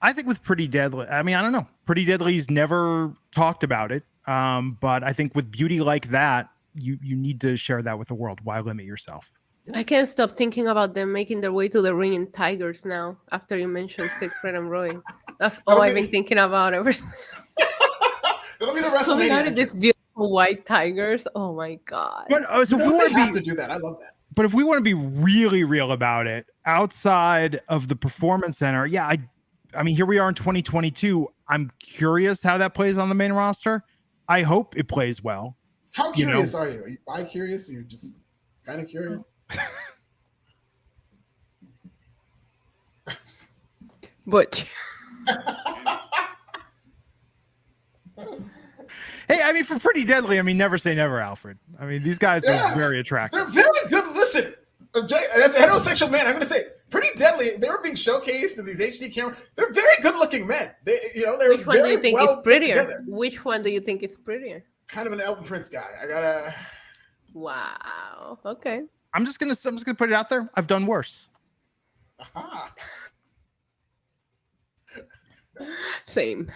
I think with Pretty Deadly, I mean, I don't know. Pretty Deadly's never talked about it, but I think with beauty like that, you need to share that with the world. Why limit yourself? I can't stop thinking about them making their way to the ring in tigers now. After you mentioned Siegfried and Roy, that's all I've been thinking about ever. That'll be the Coming out WrestleMania. of this beautiful white tigers. Oh my god! But so They have to do that. I love that. But if we want to be really real about it, outside of the Performance Center, yeah, I mean, here we are in 2022. I'm curious how that plays on the main roster. I hope it plays well. How curious are you? Are you bi-curious? Are you just kind of curious? Butch. Hey, I mean, for Pretty Deadly, I mean, never say never, Alfred. I mean, these guys are very attractive. They're very good. Listen, as a heterosexual man, I'm going to say, Pretty Deadly. They were being showcased in these HD cameras. They're very good-looking men. They're Which one do you think is prettier? Together. Which one do you think is prettier? Kind of an Elton Prince guy. I gotta. Wow. Okay. I'm just gonna put it out there. I've done worse. Aha. Same.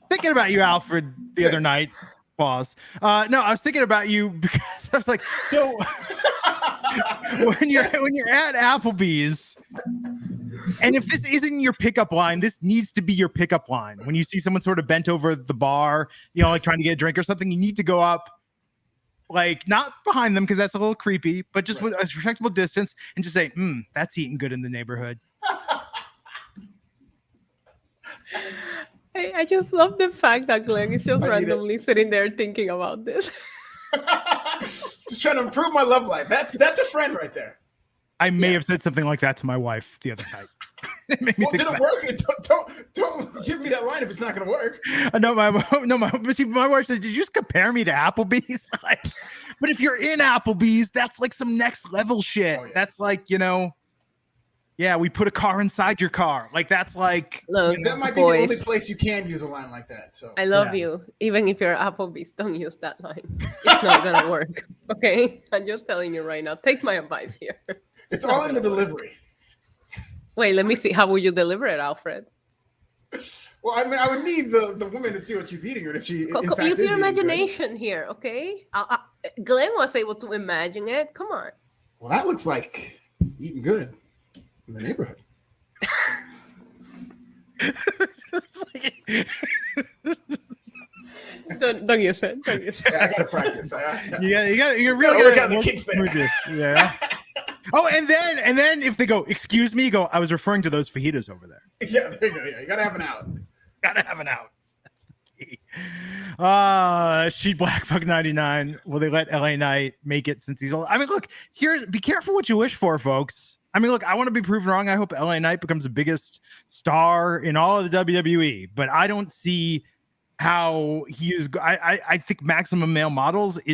Thinking about you, Alfred, the other night. Pause. No, I was thinking about you because I was like, so when you're at Applebee's, and if this isn't your pickup line, this needs to be your pickup line. When you see someone sort of bent over the bar, you know, like trying to get a drink or something, you need to go up, like not behind them because that's a little creepy, but just with a respectable distance, and just say, that's eating good in the neighborhood. I just love the fact that Glenn is just randomly sitting there thinking about this. Just trying to improve my love life. That's a friend right there. I may have said something like that to my wife the other night. It made me Well, think did it work? Don't give me that line if it's not going to work. My wife said, "Did you just compare me to Applebee's?" Like, but if you're in Applebee's, that's like some next level shit. Oh, yeah. That's like, you know, yeah, we put a car inside your car. Like that's like, Look, that might be the only place you can use a line like that. So I love you. Even if you're Applebee's, don't use that line. It's not gonna work. Okay, I'm just telling you right now. Take my advice here. it's all in the delivery. Wait, let me see. How will you deliver it, Alfred? Well, I mean, I would need the woman to see what she's eating, or if she in fact Use is your eating, right? imagination here, okay? Glenn was able to imagine it. Come on. Well, that looks like eating good in the neighborhood. Don't use it. Don't use it. Yeah, I gotta practice. you're really work gonna out the kinks there. Yeah. Oh, and then if they go, excuse me, go, I was referring to those fajitas over there. Yeah, there you go. Yeah, you gotta have an out. Gotta have an out. That's the key. Sheet Blackbuck 99. Will they let LA Knight make it since he's old? I mean, look, be careful what you wish for, folks. I mean, look, I want to be proven wrong. I hope LA Knight becomes the biggest star in all of the WWE, but I don't see how he is. I think Maximum Male Models they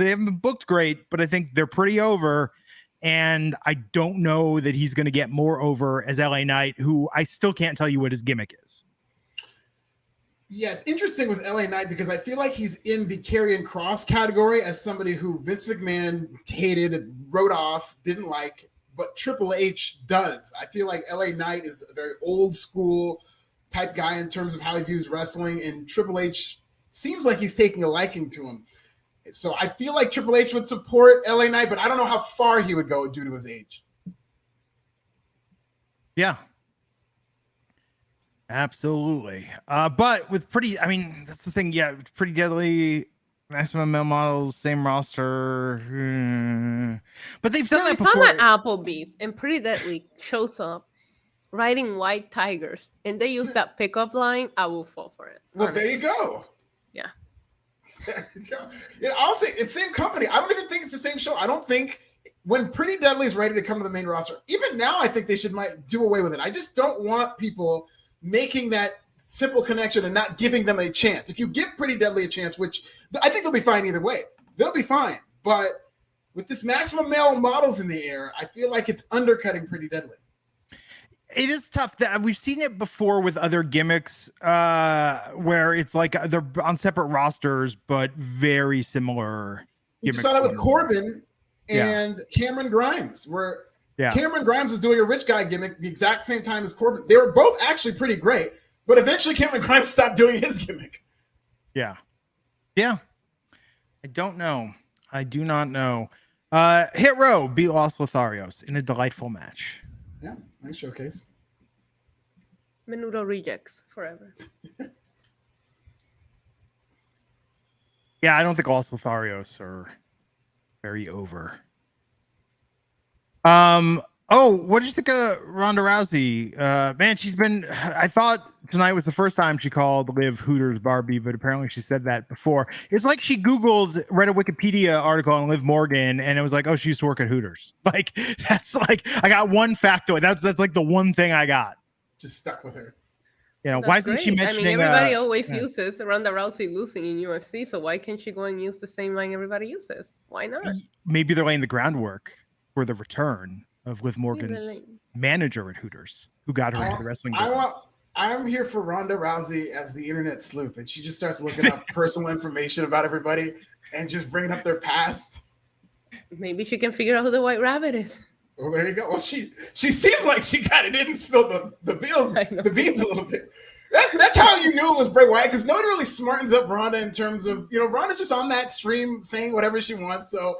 haven't been booked great, but I think they're pretty over. And I don't know that he's going to get more over as LA Knight, who I still can't tell you what his gimmick is. Yeah, it's interesting with LA Knight because I feel like he's in the Karrion Kross category as somebody who Vince McMahon hated, wrote off, didn't like, but Triple H does. I feel like LA Knight is a very old school type guy in terms of how he views wrestling, and Triple H seems like he's taking a liking to him. So I feel like Triple H would support LA Knight, but I don't know how far he would go due to his age. Yeah. Absolutely. But with that's the thing. Yeah, Pretty Deadly, Maximum Male Models, same roster. But they've done that before. If I'm at Applebee's and Pretty Deadly shows up riding white tigers and they use that pickup line, I will fall for it. Well, there you go. There you go. Yeah, I'll say it's same company. I don't even think it's the same show. I don't think when Pretty Deadly is ready to come to the main roster, even now, I think they might do away with it. I just don't want people making that simple connection and not giving them a chance. If you give Pretty Deadly a chance, which I think they'll be fine either way, they'll be fine. But with this maximum male models in the air, I feel like it's undercutting Pretty Deadly. It is tough. That we've seen it before with other gimmicks, where it's like they're on separate rosters, but very similar. You saw that with Corbin and Cameron Grimes, where Cameron Grimes is doing a rich guy gimmick the exact same time as Corbin. They were both actually pretty great, but eventually Cameron Grimes stopped doing his gimmick. Yeah. I don't know. I do not know. Hit Row beat Los Lotharios in a delightful match. Yeah, nice showcase. Menudo rejects forever. Yeah, I don't think Los Lotharios are very over. What did you think of Ronda Rousey? Man, she's been. I thought tonight was the first time she called Liv Hooters Barbie, but apparently she said that before. It's like she read a Wikipedia article on Liv Morgan, and it was like, oh, she used to work at Hooters. Like that's like I got one factoid. That's like the one thing I got. Just stuck with her. You know, That's why isn't great. she mentioning? I mean, everybody always uses Ronda Rousey losing in UFC, so why can't she go and use the same line everybody uses? Why not? Maybe they're laying the groundwork for the return of Liv Morgan's manager at Hooters, who got her into the wrestling business. I'm here for Ronda Rousey as the internet sleuth, and she just starts looking up personal information about everybody and just bringing up their past. Maybe she can figure out who the White Rabbit is. Well, there you go. Well, she seems like she kind of didn't spill the beans a little bit. That's how you knew it was Bray Wyatt, because nobody really smartens up Ronda in terms of, Ronda's just on that stream saying whatever she wants. So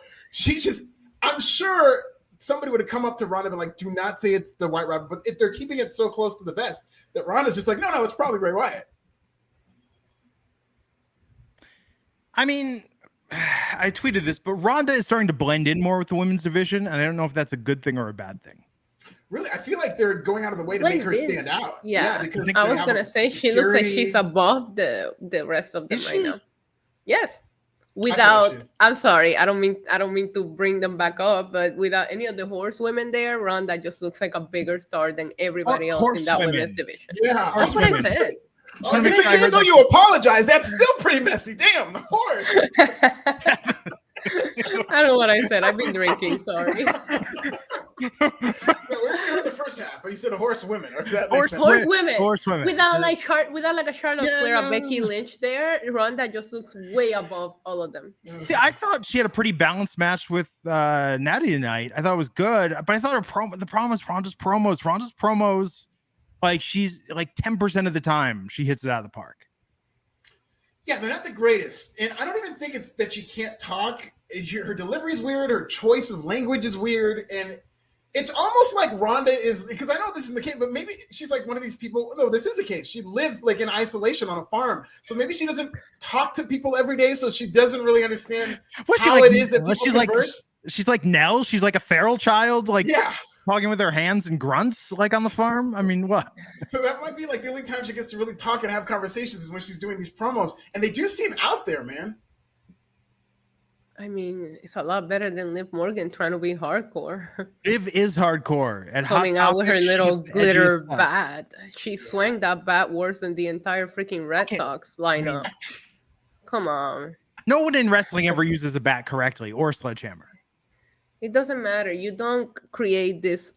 I'm sure somebody would have come up to Ronda and been like, do not say it's the White Rabbit. But if they're keeping it so close to the vest that Ronda's just like, no, it's probably Bray Wyatt. I mean, I tweeted this, but Ronda is starting to blend in more with the women's division, and I don't know if that's a good thing or a bad thing. Really, I feel like they're going out of the way to make her stand out. Yeah, because I was gonna say she looks like she's above the rest of them right now. Yes, I'm sorry, I don't mean to bring them back up, but without any of the horsewomen there, Ronda just looks like a bigger star than everybody else in that women's division. Yeah, that's what I said. Even though you apologize, that's still pretty messy. Damn, the horse. I don't know what I said. I've been drinking. Sorry. No, we heard the first half, but you said a horsewomen. Horsewomen. Without like a Charlotte Flair, a Becky Lynch there, Ronda just looks way above all of them. See, I thought she had a pretty balanced match with Natty tonight. I thought it was good, but I thought the problem is Ronda's promos, like she's like 10% of the time she hits it out of the park. Yeah, they're not the greatest. And I don't even think it's that she can't talk. Her delivery is weird. Her choice of language is weird. And it's almost like Ronda is, because I know this isn't the case, but maybe she's like one of these people. No, this is the case. She lives like in isolation on a farm. So maybe she doesn't talk to people every day. So she doesn't really understand how it is that people converse. She's like Nell. She's like a feral child. Like, yeah. Talking with her hands and grunts like on the farm. I mean, what? So that might be like the only time she gets to really talk and have conversations is when she's doing these promos. And they do seem out there, man. I mean, it's a lot better than Liv Morgan trying to be hardcore. Liv is hardcore. And coming out with her little glitter bat. She swung that bat worse than the entire freaking Red Sox lineup. Come on. No one in wrestling ever uses a bat correctly or a sledgehammer. It doesn't matter. You don't create this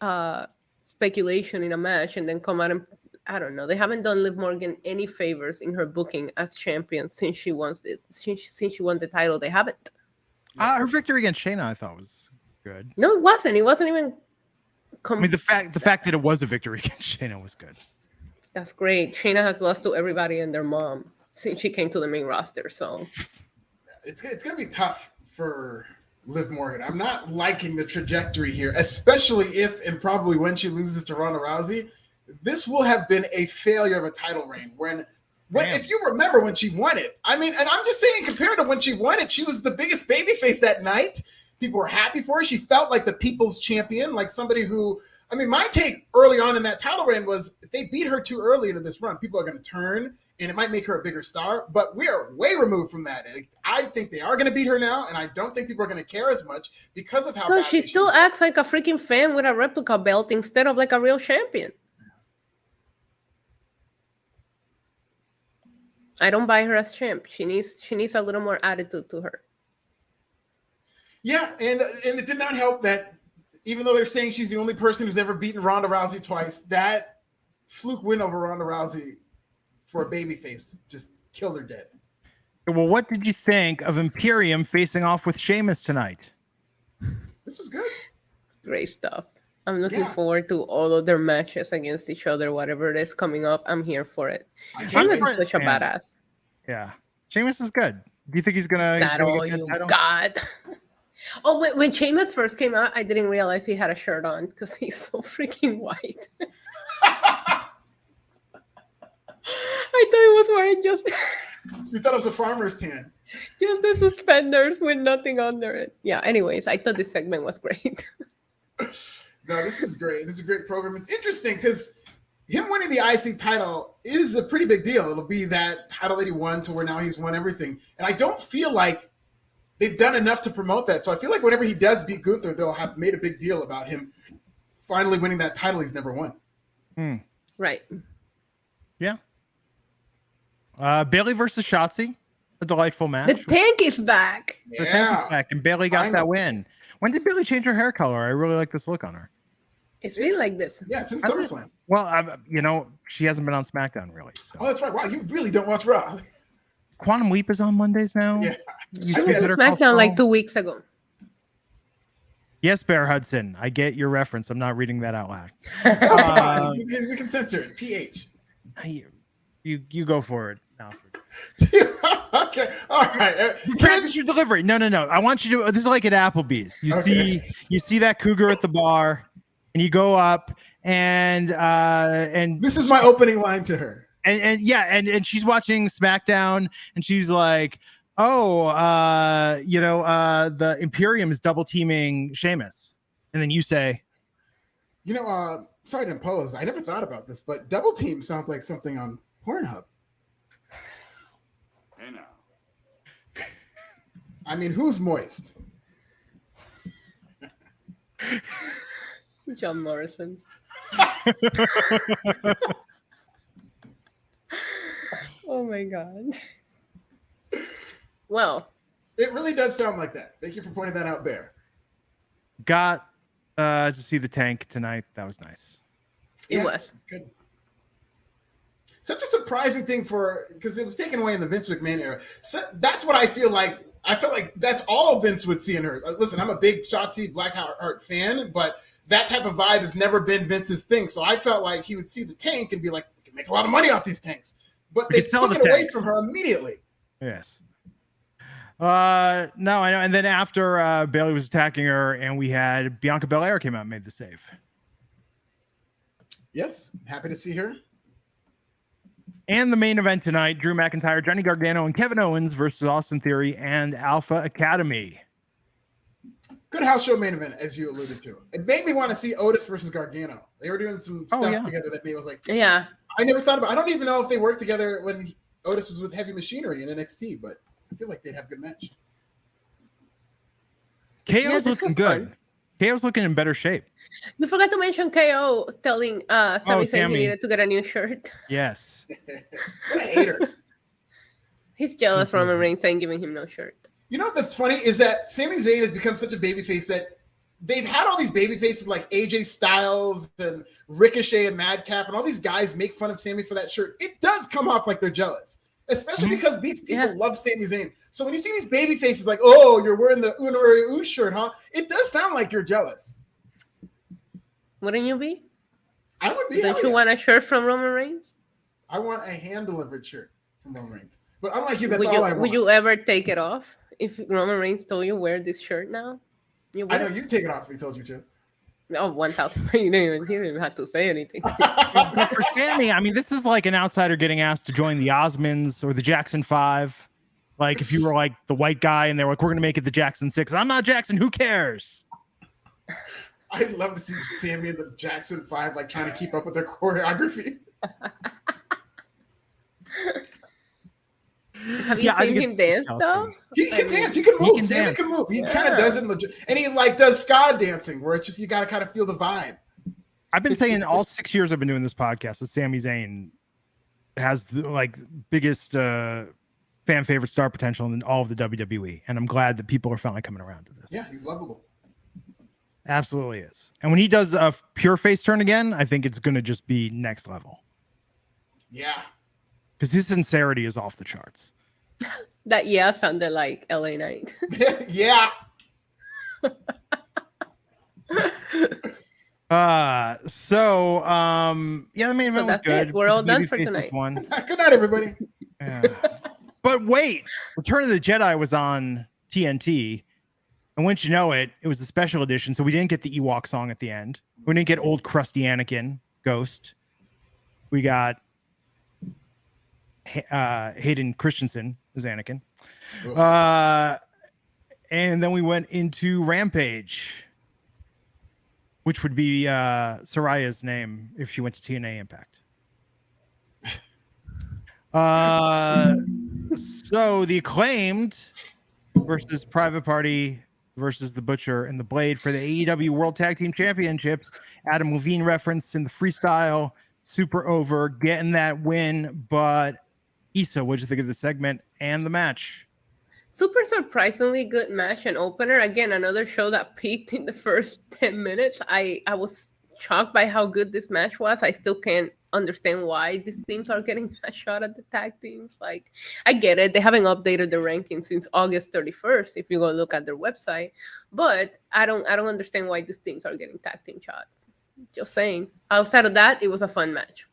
speculation in a match and then come out and, I don't know. They haven't done Liv Morgan any favors in her booking as champion since she won since she won the title. They haven't. Her victory against Shayna, I thought, was good. No, it wasn't. It wasn't even. I mean, the fact that it was a victory against Shayna was good. That's great. Shayna has lost to everybody and their mom since she came to the main roster. So it's gonna be tough for Liv Morgan. I'm not liking the trajectory here, especially if and probably when she loses to Ronda Rousey. This will have been a failure of a title reign. When if you remember when she won it, I mean, and I'm just saying, compared to when she won it, she was the biggest babyface that night. People were happy for her. She felt like the people's champion, like somebody who, I mean, my take early on in that title reign was if they beat her too early into this run, people are going to turn and it might make her a bigger star, but we are way removed from that. I think they are going to beat her now, and I don't think people are going to care as much because of how No, bad she still acts like a freaking fan with a replica belt instead of like a real champion. I don't buy her as champ. She needs a little more attitude to her. Yeah, and it did not help that even though they're saying she's the only person who's ever beaten Ronda Rousey twice, that fluke win over Ronda Rousey for a babyface just killed her dead. Well, what did you think of Imperium facing off with Sheamus tonight? This was good. Great stuff. I'm looking forward to all of their matches against each other, whatever it is coming up. I'm here for it. Sheamus is such a badass. Yeah. Sheamus is good. Do you think he's gonna That all you got? Oh, when Sheamus first came out, I didn't realize he had a shirt on because he's so freaking white. I thought he was wearing just... You thought it was a farmer's tan. Just the suspenders with nothing under it. Yeah, anyways, I thought this segment was great. No, this is great. This is a great program. It's interesting because him winning the IC title is a pretty big deal. It'll be that title that he won to where now he's won everything. And I don't feel like they've done enough to promote that. So I feel like whenever he does beat Gunther, they'll have made a big deal about him finally winning that title he's never won. Right. Yeah. Bailey versus Shotzi. A delightful match. The tank is back. The tank is back, and Bailey got that win. When did Bailey change her hair color? I really like this look on her. It's been like this. Yeah, since SummerSlam. Well, she hasn't been on SmackDown really. So. Oh, that's right. Wow, you really don't watch Raw. Quantum Leap is on Mondays now. Yeah. She was on SmackDown like 2 weeks ago. Yes, Bear Hudson. I get your reference. I'm not reading that out loud. We can censor it. PH. You go for it, Alfred. Okay. All right. Practice your delivery. No. I want you to. This is like at Applebee's. You see that cougar at the bar, and you go up, and this is my opening line to her. And she's watching SmackDown, and she's like, the Imperium is double teaming Sheamus, and then you say, sorry to impose. I never thought about this, but double team sounds like something on Pornhub. Hey now. I mean, who's moist? John Morrison. Oh my God. Well, it really does sound like that. Thank you for pointing that out, Bear. Got to see the tank tonight. That was nice. It was. It's good. Such a surprising thing because it was taken away in the Vince McMahon era. So that's what I feel like. I felt like that's all Vince would see in her. Listen, I'm a big Shotzi Blackheart fan, but that type of vibe has never been Vince's thing. So I felt like he would see the tank and be like, we can make a lot of money off these tanks. But they took it away from her immediately. Yes. No, I know. And then after Bailey was attacking her, and we had Bianca Belair came out and made the save. Yes, happy to see her. And the main event tonight, Drew McIntyre, Johnny Gargano, and Kevin Owens versus Austin Theory and Alpha Academy. Good house show main event, as you alluded to. It made me want to see Otis versus Gargano. They were doing some stuff together that made was like, yeah. I never thought about. I don't even know if they worked together when Otis was with Heavy Machinery in NXT, but I feel like they'd have a good match. KO's looking good. KO's looking in better shape. You forgot to mention KO telling Sami Zayn he needed to get a new shirt. Yes. What a hater. He's jealous Roman Reigns ain't giving him no shirt. You know what's funny is that Sami Zayn has become such a babyface that they've had all these babyfaces like AJ Styles and Ricochet and Madcap and all these guys make fun of Sami for that shirt. It does come off like they're jealous, especially because these people love Sami Zayn. So when you see these baby faces like, oh, you're wearing the Uno shirt, huh? It does sound like you're jealous. Wouldn't you be? I would be. Don't you want a shirt from Roman Reigns? I want a hand-delivered shirt from Roman Reigns. But unlike you, that's all I want. Would you ever take it off if Roman Reigns told you wear this shirt now? I know you take it off if he told you to. Oh, 1,000. You didn't even have to say anything. But for Sammy, I mean, this is like an outsider getting asked to join the Osmonds or the Jackson 5. Like if you were like the white guy and they're like, we're going to make it the Jackson 6. I'm not Jackson. Who cares? I'd love to see Sammy and the Jackson 5 like trying to keep up with their choreography. Have you seen him dance though? He can dance. He can move. Sammy dance. can move. He kind of does it legit, and he like does ska dancing, where it's just you got to kind of feel the vibe. I've been saying all 6 years I've been doing this podcast that Sami Zayn has the biggest fan favorite star potential in all of the WWE, and I'm glad that people are finally coming around to this. Yeah, he's lovable. Absolutely is. And when he does a pure face turn again, I think it's going to just be next level. Yeah, because his sincerity is off the charts. That sounded like LA Knight. Yeah. The main event was good. We're all done for tonight. Good night, everybody. Yeah. But wait, Return of the Jedi was on TNT, and wouldn't you know it, it was a special edition, so we didn't get the Ewok song at the end. We didn't get old crusty Anakin Ghost. We got Hayden Christensen as Anakin. And then we went into Rampage, which would be Soraya's name if she went to TNA Impact. So the Acclaimed versus Private Party versus the Butcher and the Blade for the AEW World Tag Team Championships. Adam Levine referenced in the freestyle, super over, getting that win. But Issa, what'd you think of the segment and the match? Super surprisingly good match and opener. Again, another show that peaked in the first 10 minutes. I was shocked by how good this match was. I still can't understand why these teams are getting a shot at the tag teams. Like, I get it. They haven't updated the rankings since August 31st, if you go look at their website. But I don't understand why these teams are getting tag team shots. Just saying. Outside of that, it was a fun match.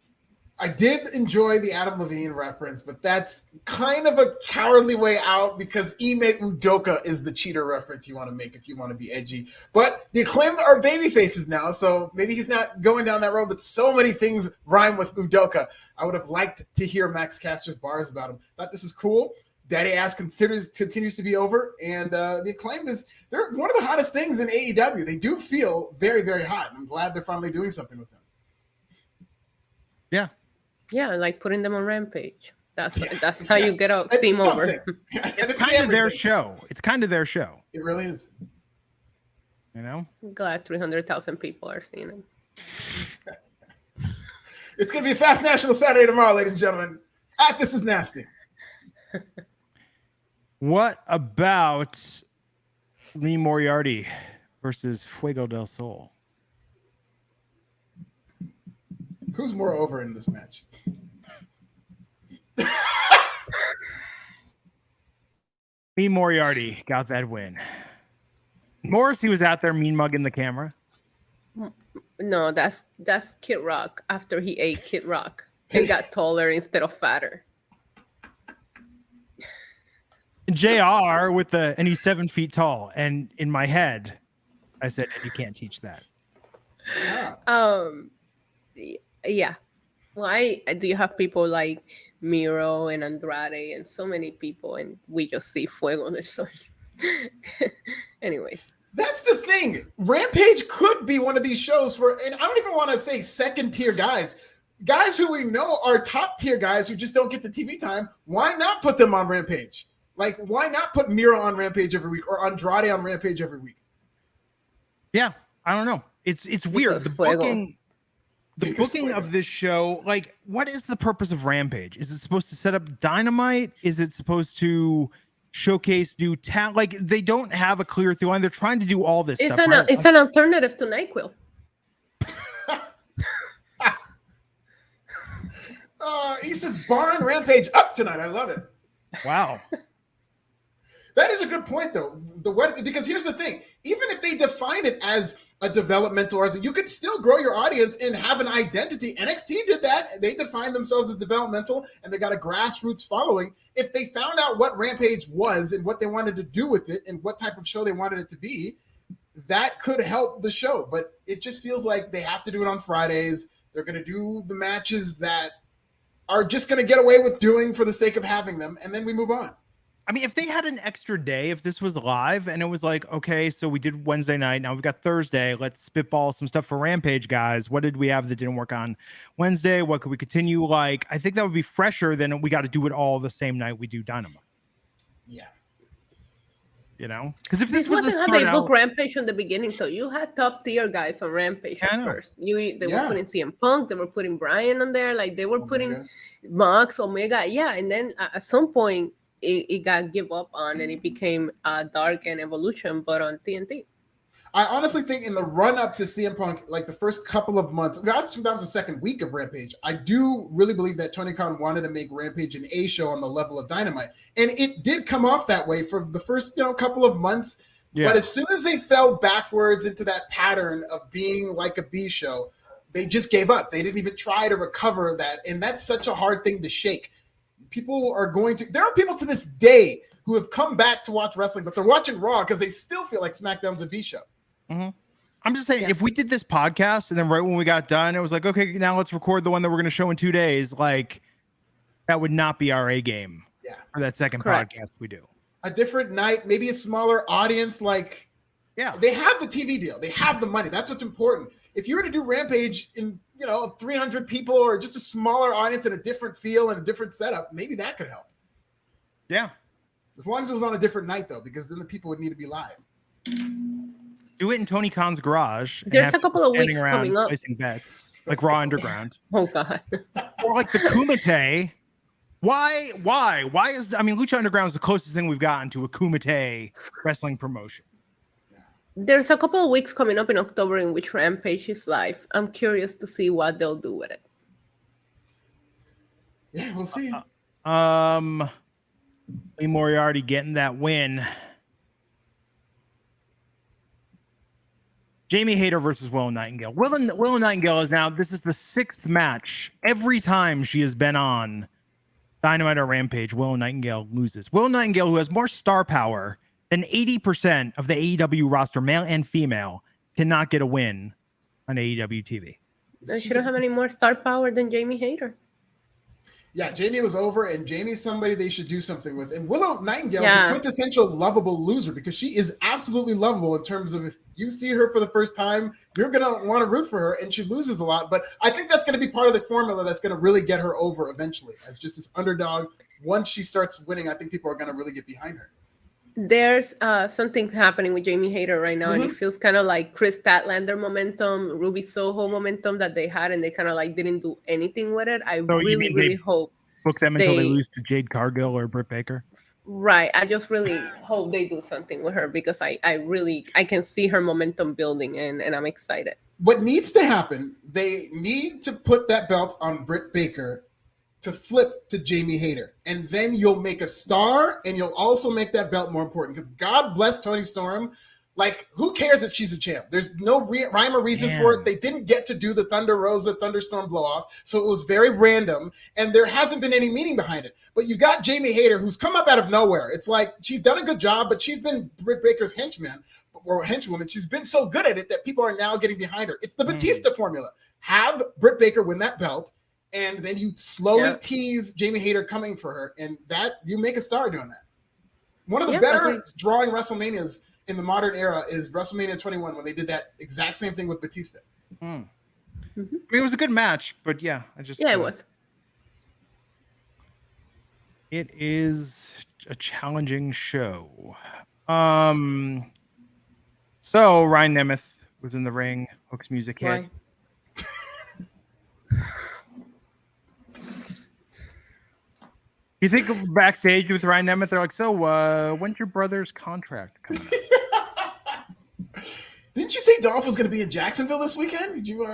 I did enjoy the Adam Levine reference, but that's kind of a cowardly way out because Ime Udoka is the cheater reference you want to make if you want to be edgy. But the Acclaimed are baby faces now, so maybe he's not going down that road, but so many things rhyme with Udoka. I would have liked to hear Max Caster's bars about him. Thought this was cool. Daddy Ass continues to be over, and the Acclaimed they're one of the hottest things in AEW. They do feel very, very hot, and I'm glad they're finally doing something with them. Yeah. Yeah, like putting them on Rampage. That's how you get a team over. It's kind of their show. It's kind of their show. It really is. You know? I'm glad 300,000 people are seeing them. It's going to be a Fast National Saturday tomorrow, ladies and gentlemen. This is nasty. What about Lee Moriarty versus Fuego del Sol? Who's more over in this match? Lee Moriarty got that win. Morrissey was out there mean mugging the camera. No, that's Kid Rock after he ate Kid Rock. He got taller instead of fatter. JR and he's 7 feet tall. And in my head, I said, you can't teach that. Yeah. Why do you have people like Miro and Andrade and so many people, and we just see Fuego? So, anyways. That's the thing. Rampage could be one of these shows and I don't even want to say second tier guys who we know are top tier guys who just don't get the TV time. Why not put them on Rampage? Like, why not put Miro on Rampage every week or Andrade on Rampage every week? Yeah, I don't know. It's weird. The booking of this show, like, what is the purpose of Rampage? Is it supposed to set up Dynamite? Is it supposed to showcase new talent? Like, they don't have a clear through line. They're trying to do all this stuff. It's an alternative to NyQuil. Issa's barring Rampage up tonight. I love it. Wow. That is a good point, though. Because here's the thing: even if they define it as a developmental, or you could still grow your audience and have an identity. NXT did that; they defined themselves as developmental, and they got a grassroots following. If they found out what Rampage was and what they wanted to do with it, and what type of show they wanted it to be, that could help the show. But it just feels like they have to do it on Fridays. They're going to do the matches that are just going to get away with doing for the sake of having them, and then we move on. I mean, if they had an extra day, if this was live and it was like, okay, so we did Wednesday night, now we've got Thursday, let's spitball some stuff for Rampage, guys. What did we have that didn't work on Wednesday? What could we continue? Like, I think that would be fresher than we got to do it all the same night we do Dynamite. Yeah. You know, because if This wasn't how they booked Rampage from the beginning, so you had top tier guys on Rampage at first. They were putting CM Punk, they were putting Bryan on there, like they were putting Mox, Omega, and then at some point it got give up on and it became Dark and Evolution, but on TNT. I honestly think in the run up to CM Punk, like the first couple of months, that was the second week of Rampage. I do really believe that Tony Khan wanted to make Rampage an A show on the level of Dynamite. And it did come off that way for the first, couple of months. Yeah. But as soon as they fell backwards into that pattern of being like a B show, they just gave up. They didn't even try to recover that. And that's such a hard thing to shake. There are people to this day who have come back to watch wrestling, but they're watching Raw because they still feel like SmackDown's a B show. Mm-hmm. I'm just saying, if we did this podcast and then right when we got done, it was like, okay, now let's record the one that we're going to show in 2 days. Like, that would not be our A game for that second podcast we do. A different night, maybe a smaller audience. Like, they have the TV deal. They have the money. That's what's important. If you were to do Rampage in, 300 people or just a smaller audience and a different feel and a different setup, maybe that could help. Yeah. As long as it was on a different night, though, because then the people would need to be live. Do it in Tony Khan's garage. There's a couple of weeks coming up. Placing bets, like Raw Underground. Oh, God. Or like the Kumite. Why is, Lucha Underground is the closest thing we've gotten to a Kumite wrestling promotion. There's a couple of weeks coming up in October in which Rampage is live. I'm curious to see what they'll do with it. Yeah, we'll see. Lee Moriarty getting that win. Jamie Hayter versus Willow Nightingale. Willow Nightingale this is the 6th match. Every time she has been on Dynamite or Rampage, Willow Nightingale loses. Willow Nightingale, who has more star power than 80% of the AEW roster, male and female, cannot get a win on AEW TV. She don't have any more star power than Jamie Hayter. Yeah, Jamie was over, and Jamie's somebody they should do something with. And Willow Nightingale is a quintessential lovable loser because she is absolutely lovable in terms of if you see her for the first time, you're going to want to root for her, and she loses a lot. But I think that's going to be part of the formula that's going to really get her over eventually as just this underdog. Once she starts winning, I think people are going to really get behind her. There's something happening with Jamie Hayter right now, and it feels kind of like Chris Statlander momentum, Ruby Soho momentum that they had, and they kind of like didn't do anything with it. I really hope book them until they lose to Jade Cargill or Britt Baker. Right. I just really hope they do something with her because I can see her momentum building, and I'm excited. What needs to happen, they need to put that belt on Britt Baker to flip to Jamie Hayter. And then you'll make a star, and you'll also make that belt more important. Because God bless Toni Storm. Like, who cares if she's a champ? There's no rhyme or reason for it. They didn't get to do the Thunder Rosa Thunderstorm blow-off, so it was very random, and there hasn't been any meaning behind it. But you got Jamie Hayter, who's come up out of nowhere. It's like she's done a good job, but she's been Britt Baker's henchman or henchwoman. She's been so good at it that people are now getting behind her. It's the Batista formula. Have Britt Baker win that belt, and then you slowly tease Jamie Hayter coming for her, and that you make a star doing that. One of the better drawing WrestleManias in the modern era is WrestleMania 21 when they did that exact same thing with Batista. I mean, it was a good match, but it was. It is a challenging show. So Ryan Nemeth was in the ring. Hook's music hit. You think backstage with Ryan Nemeth, they're like, so when's your brother's contract coming up? Didn't you say Dolph was going to be in Jacksonville this weekend? Did you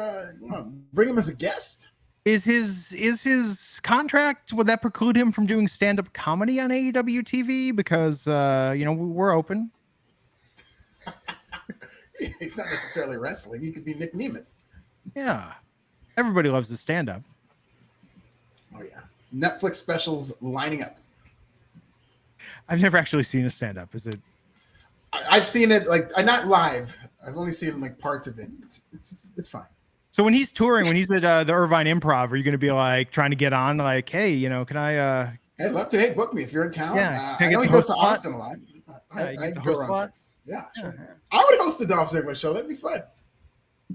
bring him as a guest? Is his contract, would that preclude him from doing stand-up comedy on AEW TV? Because, we're open. He's not necessarily wrestling. He could be Nick Nemeth. Yeah. Everybody loves his stand-up. Oh, yeah. Netflix specials lining up. I've never actually seen a stand-up. Is it? I've seen it not live. I've only seen like parts of it. It's fine. So when he's touring, when he's at the Irvine Improv, are you going to be like trying to get on? Like, hey, can I I'd love to. Hey, book me if you're in town. Yeah, I know he goes to Austin a lot. I'd go around Texas. Yeah, sure. Yeah. I would host the Dolph Ziggler show. That'd be fun.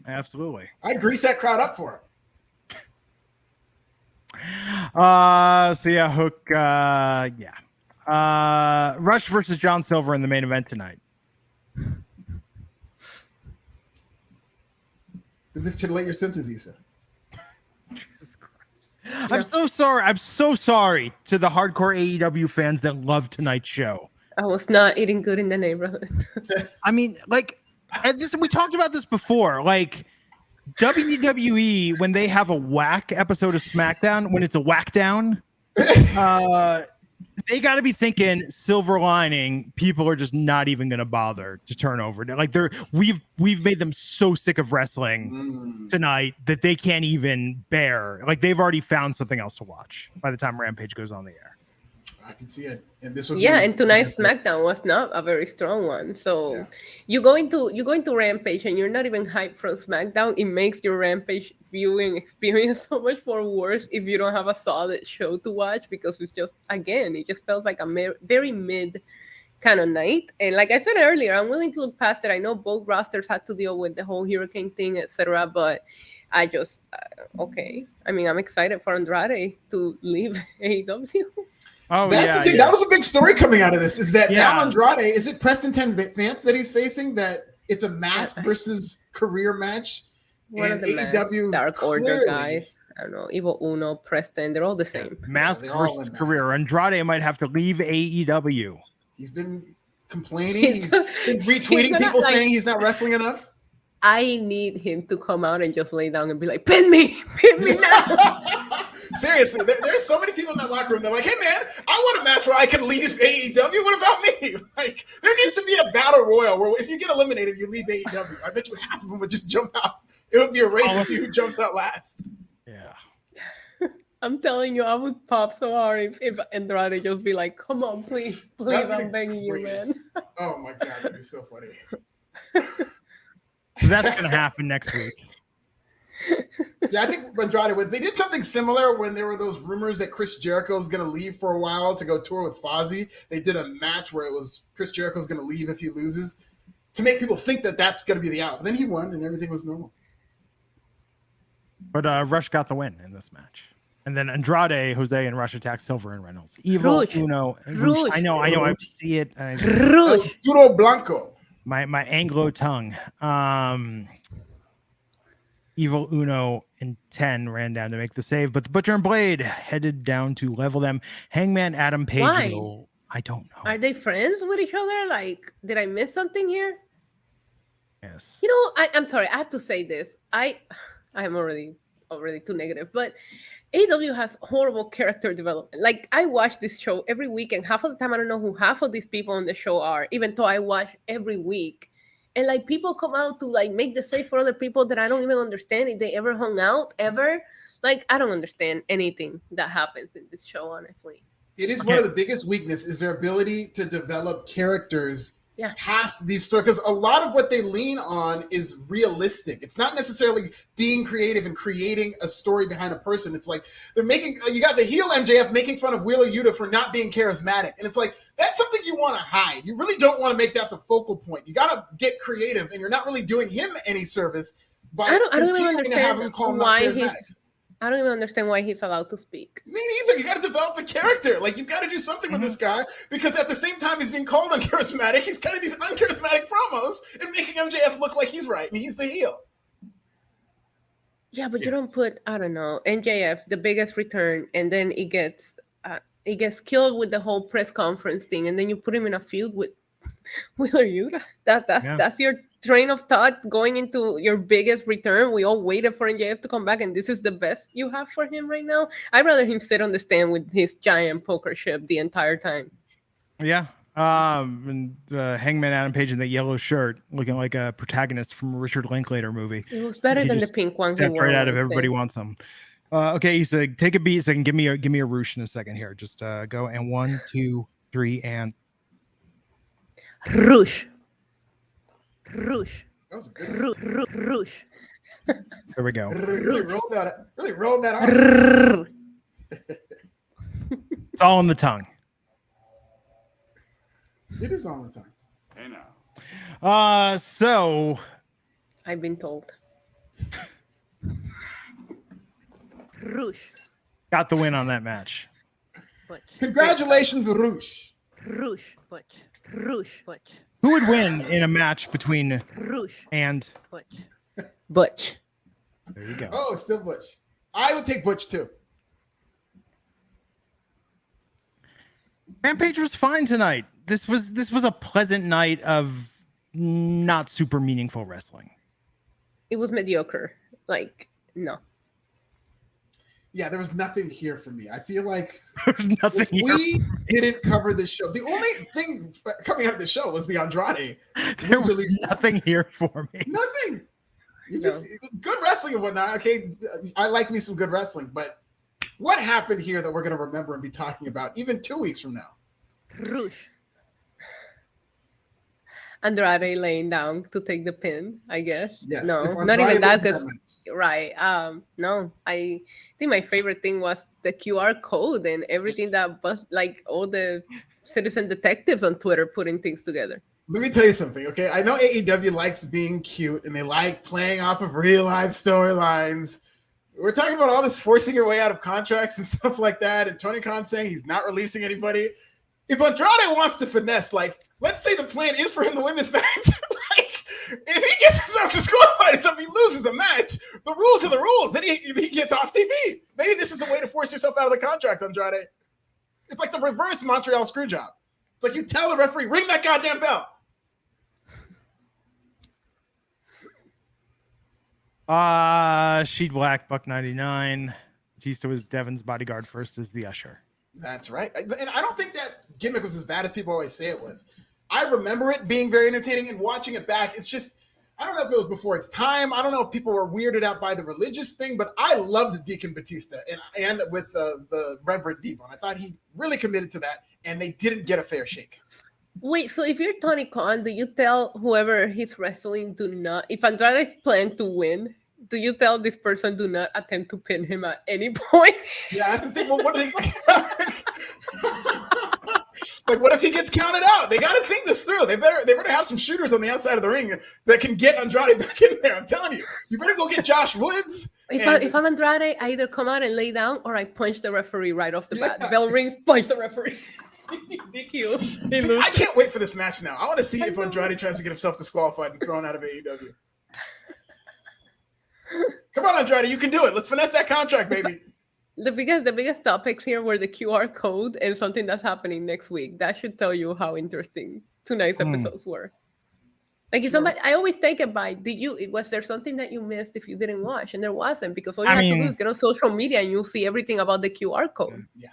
Absolutely. I'd grease that crowd up for him. So yeah, Hook. Rush versus John Silver in the main event tonight. Did this titillate your senses, Issa? Jesus Christ. I'm so sorry. I'm so sorry to the hardcore AEW fans that love tonight's show. I was not eating good in the neighborhood. I mean, like, and this, we talked about this before. Like, WWE, when they have a whack episode of SmackDown, when it's a whack down, they got to be thinking silver lining. People are just not even going to bother to turn over. Like, we've made them so sick of wrestling tonight that they can't even bear. Like, they've already found something else to watch by the time Rampage goes on the air. I can see it, and this would and tonight's SmackDown was not a very strong one. So you go into Rampage and you're not even hyped from SmackDown. It makes your Rampage viewing experience so much more worse if you don't have a solid show to watch, because it's just, again, it just feels like a very mid kind of night. And like I said earlier, I'm willing to look past it. I know both rosters had to deal with the whole hurricane thing, etc. But I just okay. I mean, I'm excited for Andrade to leave AEW. Oh, that's the thing. That was a big story coming out of this. Is that now Andrade? Is it Preston 10 Vance that he's facing? That it's a mask versus career match. One of the AEW Dark Order guys. I don't know. Evil Uno, Preston. They're all the same. Mask versus career. Andrade might have to leave AEW. He's been complaining. He's been retweeting people saying he's not wrestling enough. I need him to come out and just lay down and be like, pin me now. Seriously, there's so many people in that locker room. They're like, hey, man, I want a match where I can leave AEW. What about me? Like, there needs to be a battle royal where if you get eliminated, you leave AEW. I bet you half of them would just jump out. It would be a race to see who jumps out last. Yeah. I'm telling you, I would pop so hard if Andrade just be like, come on, please, I'm begging you, man. Oh, my God, that'd be so funny. So that's going to happen next week. Yeah, I think Andrade wins. They did something similar when there were those rumors that Chris Jericho is going to leave for a while to go tour with Fozzy. They did a match where it was Chris Jericho's going to leave if he loses to make people think that that's going to be the out. But then he won and everything was normal. But Rush got the win in this match. And then Andrade, Jose, and Rush attack Silver and Reynolds. Evil, Rouge. Uno. Rouge. I know. I see it. Rouge. Duro Blanco. My Anglo tongue. Evil Uno and 10 ran down to make the save, but the Butcher and Blade headed down to level them. Hangman Adam Page. Why? I don't know. Are they friends with each other? Like, did I miss something here? Yes. You know, I'm sorry. I have to say this. I am already too negative, but AEW has horrible character development. Like, I watch this show every week, and half of the time I don't know who half of these people on the show are, even though I watch every week. And like, people come out to like make the save for other people that I don't even understand if they ever hung out ever. Like, I don't understand anything that happens in this show, honestly. It is one of the biggest weaknesses is their ability to develop characters past these stories, because a lot of what they lean on is realistic. It's not necessarily being creative and creating a story behind a person. It's like they're making, you got the heel MJF making fun of Wheeler Yuta for not being charismatic. And it's like, that's something you want to hide. You really don't want to make that the focal point. You got to get creative, and you're not really doing him any service by I don't even continuing to have him understand call him why not charismatic. I don't even understand why he's allowed to speak. Me neither. You got to develop the character. Like, you've got to do something with this guy, because at the same time he's being called uncharismatic, he's cutting these uncharismatic promos and making MJF look like he's right and he's the heel. Yeah, but you don't put, I don't know, MJF, the biggest return, and then it gets killed with the whole press conference thing, and then you put him in a feud with Wheeler Yuta. That's your train of thought going into your biggest return. We all waited for MJF to come back, and this is the best you have for him right now. I'd rather him sit on the stand with his giant poker chip the entire time. Yeah. And Hangman Adam Page in the yellow shirt, looking like a protagonist from a Richard Linklater movie. It was better than the pink one. Stepped right out of Everybody Wants Some. Okay, he said, take a beat. So give me a Roosh in a second here. Just go and 1, 2, 3, and Roosh. That was a good Roosh. There we go. Really rolled that arm. It's all in the tongue. It is on the tongue. Hey now. So I've been told. Rouge. got the win on that match. Butch. Congratulations, Rouge. Rouge. Butch. Rouge. Butch. Who would win in a match between Rouge. and Butch. Butch. there you go. Oh, still Butch. I would take Butch too. Rampage was fine tonight. This was a pleasant night of not super meaningful wrestling. It was mediocre. Like, no. Yeah, there was nothing here for me. I feel like There's nothing if here. we didn't cover this show, the only thing coming out of the show was the Andrade. There was nothing here for me. Nothing. You just good wrestling and whatnot. Okay, I like me some good wrestling, but what happened here that we're going to remember and be talking about even 2 weeks from now? Rouge. Andrade laying down to take the pin, I guess. Yes. No, if not Andrade even that. loses Because match. right. No, I think my favorite thing was the QR code and everything that was like all the citizen detectives on Twitter putting things together. Let me tell you something, okay? I know AEW likes being cute and they like playing off of real life storylines. We're talking about all this forcing your way out of contracts and stuff like that, and Tony Khan saying he's not releasing anybody. If Andrade wants to finesse, like, let's say the plan is for him to win this match. Like, if he gets himself disqualified and somebody loses a match, the rules are the rules. Then he gets off TV. Maybe this is a way to force yourself out of the contract, Andrade. It's like the reverse Montreal screw job. It's like you tell the referee, ring that goddamn bell. Sheet Black, Buck 99. Batista was Devin's bodyguard first as the usher. That's right. And I don't think that gimmick was as bad as people always say it was. I remember it being very entertaining, and watching it back, it's just, I don't know if it was before its time. I don't know if people were weirded out by the religious thing, but I loved Deacon Batista and with the Reverend Devon. I thought he really committed to that, and they didn't get a fair shake. Wait, so if you're Tony Khan, do you tell whoever he's wrestling if Andrade is planned to win, do you tell this person do not attempt to pin him at any point? Yeah, that's the thing. Well, what do they... Like, what if he gets counted out? They got to think this through. They better have some shooters on the outside of the ring that can get Andrade back in there. I'm telling you. You better go get Josh Woods. If I'm Andrade, I either come out and lay down or I punch the referee right off the bat. Bell rings, punch the referee. DQ. See, I can't wait for this match now. I want to see if Andrade tries to get himself disqualified and thrown out of AEW. Come on, Andrade, you can do it. Let's finesse that contract, baby. The biggest topics here were the QR code and something that's happening next week. That should tell you how interesting tonight's episodes were. Like, if somebody, I always take it by, was there something that you missed if you didn't watch? And there wasn't, because all you have to do is get on social media and you'll see everything about the QR code. Yeah.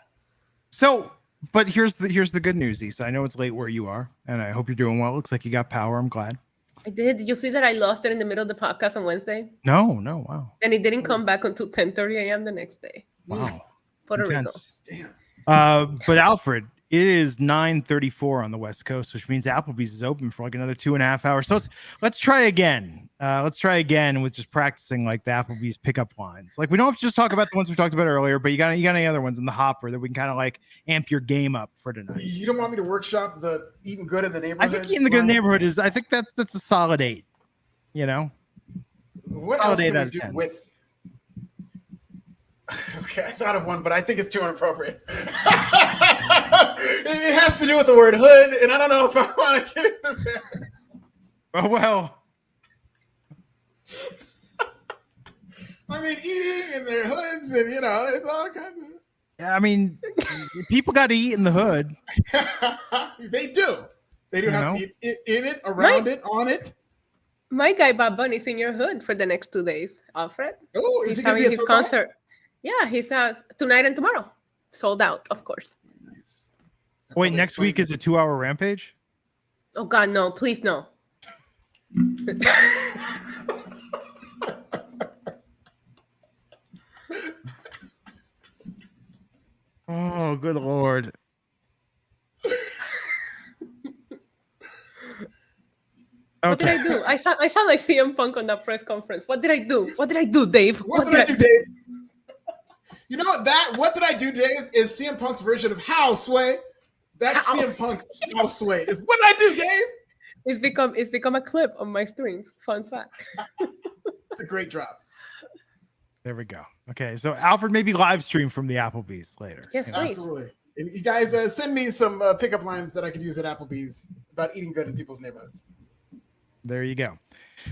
So, but here's the good news, Issa. I know it's late where you are, and I hope you're doing well. Looks like you got power. I'm glad. I did. Did you see that I lost it in the middle of the podcast on Wednesday? No, wow. And it didn't come back until 10:30 a.m. the next day. Wow. Puerto Intense. Rico. Damn. But Alfred, it is 9:34 on the West Coast, which means Applebee's is open for like another 2.5 hours. So let's try again. Let's try again with just practicing like the Applebee's pickup lines. Like, we don't have to just talk about the ones we talked about earlier, but you got any other ones in the hopper that we can kind of like amp your game up for tonight. You don't want me to workshop the eating good in the neighborhood? I think eating the good neighborhood is. I think that's a solid 8. You know. What Solid else 8 can out we of do 10. with? Okay, I thought of one, but I think it's too inappropriate. It has to do with the word hood, and I don't know if I want to get into that. Oh well. I mean, eating and their hoods, and it's all kinds of. Yeah, I mean, people got to eat in the hood. They do. They do have to eat in it, around it, on it. My guy Bob Bunny's in your hood for the next 2 days, Alfred. Oh, is He's he going to having be at his concert. Yeah, he's tonight and tomorrow. Sold out, of course. Nice. Wait, next week is a 2-hour Rampage? Oh God, no! Please no. Oh, good Lord. What did I do? I sound like CM Punk on that press conference. What did I do? What did I do, Dave? What did I do, Dave? You know what? What did I do, Dave? Is CM Punk's version of how sway. That's CM Punk's how sway. Is what I do, Dave. It's become a clip on my streams. Fun fact. It's a great drop. There we go. Okay, so Alfred, maybe live stream from the Applebee's later. Yes, You know? please. Absolutely. And you guys send me some pickup lines that I could use at Applebee's about eating good in people's neighborhoods. There you go.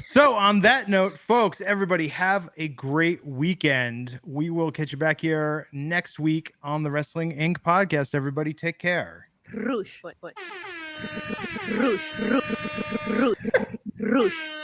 So on that note, folks, everybody have a great weekend. We will catch you back here next week on the Wrestling Inc. podcast. Everybody take care. Rouge. Rouge. Rouge. Rouge.